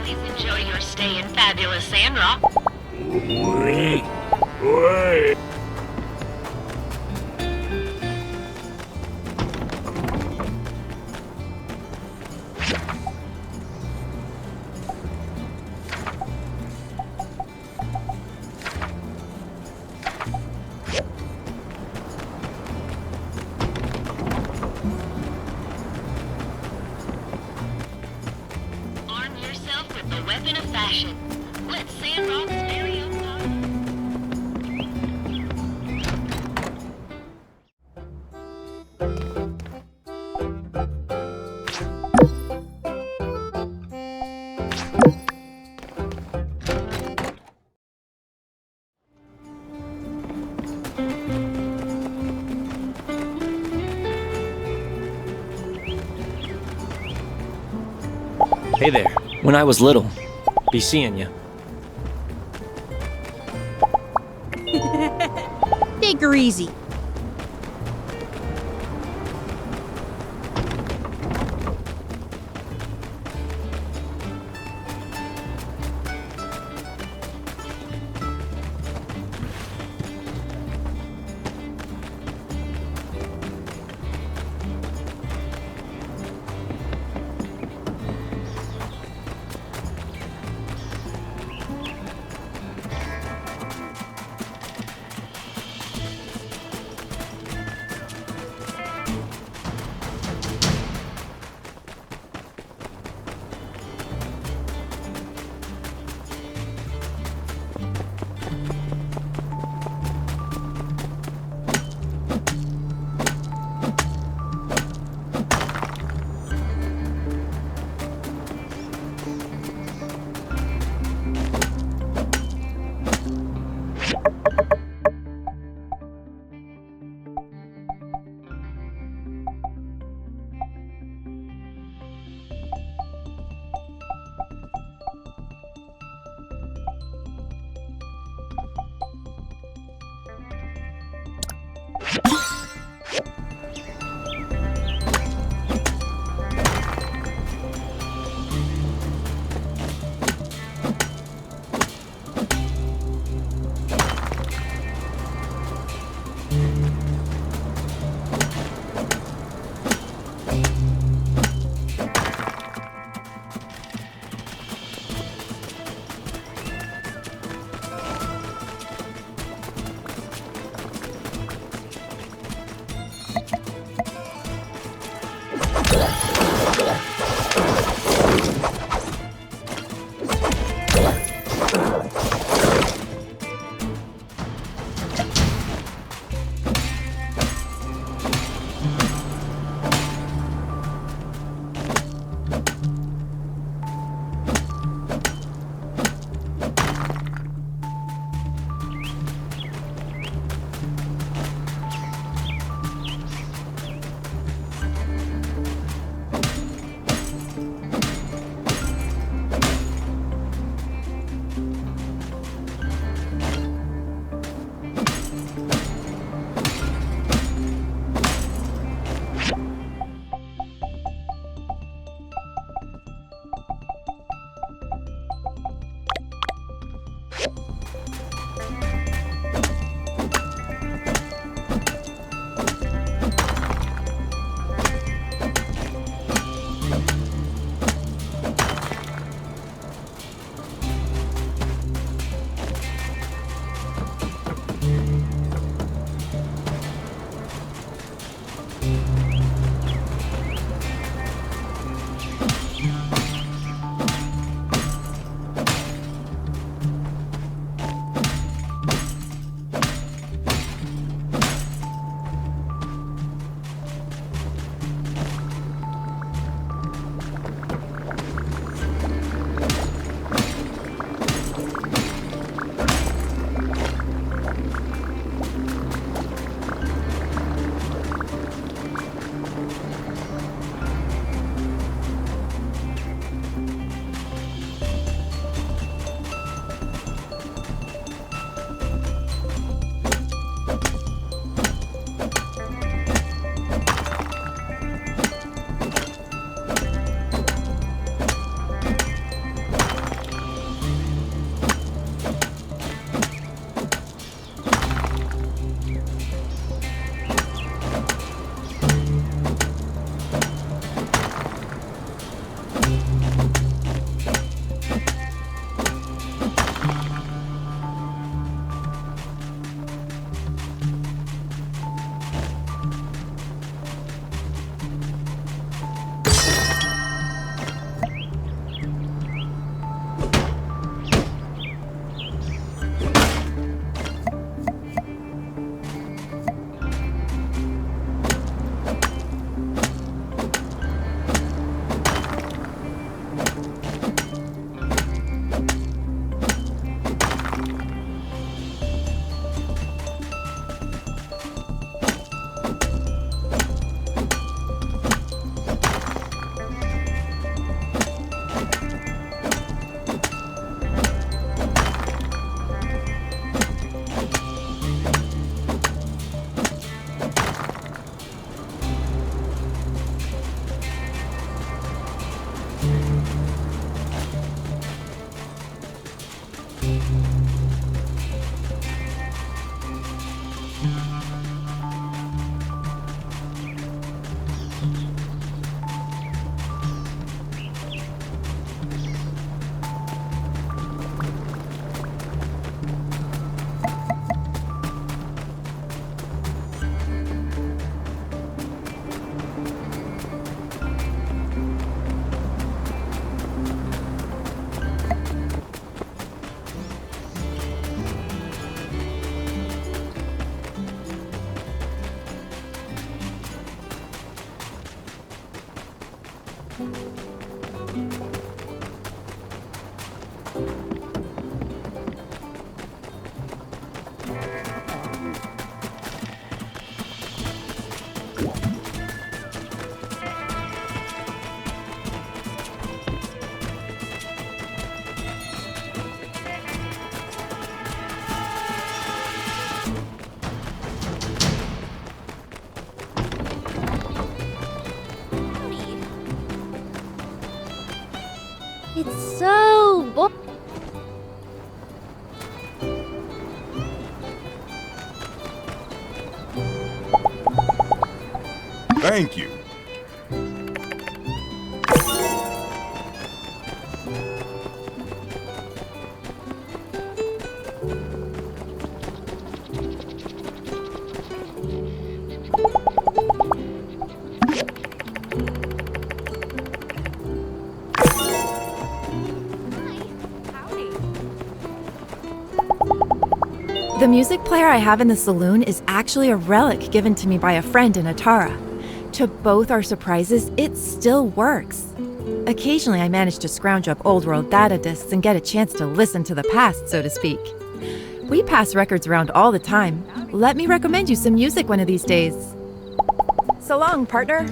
B: Please enjoy your stay in fabulous Sandrock. Arm yourself with the weapon of fashion. Let Sandrock's very own
M: Hey there. When I was little, be seeing ya.
U: Take her easy.
P: It's so
E: Thank you.
S: The music player I have in the saloon is actually a relic given to me by a friend in Atara. To both our surprises, it still works. Occasionally, I manage to scrounge up old world data discs and get a chance to listen to the past, so to speak. We pass records around all the time. Let me recommend you some music one of these days. So long, partner.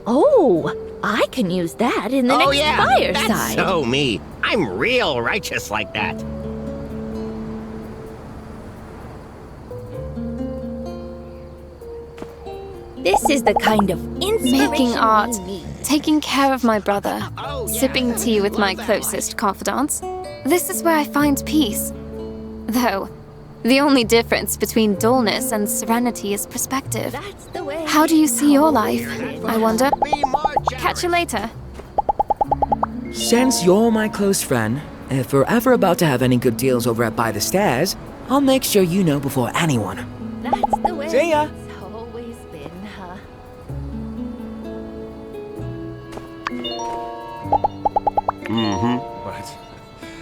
G: Oh, I can use that in the next fireside.
O: That's so me. I'm real righteous like that.
G: This is the kind of inspiration
Q: Making art,
G: we need.
Q: taking care of my brother, sipping tea with my closest confidants. This is where I find peace. Though, the only difference between dullness and serenity is perspective. How do you see your life, I wonder? Catch you later.
F: Since you're my close friend, if we're ever about to have any good deals over at By the Stairs, I'll make sure you know before anyone.
G: That's the way
F: See ya.
G: it's always been, huh?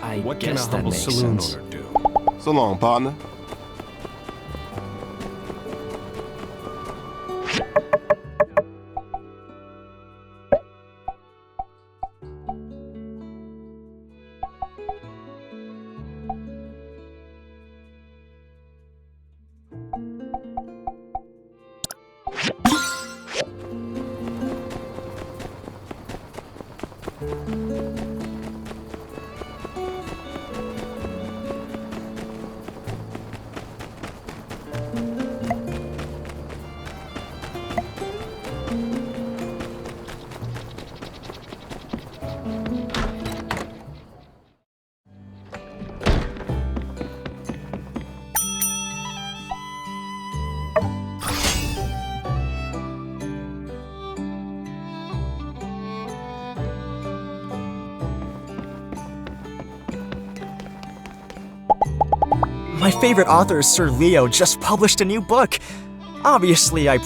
A: But what can a
M: guess that
A: humble
M: makes
A: saloon
M: sense.
A: owner do?
J: So long, partner.
W: My favorite author, Sir Leo, just published a new book. Obviously, I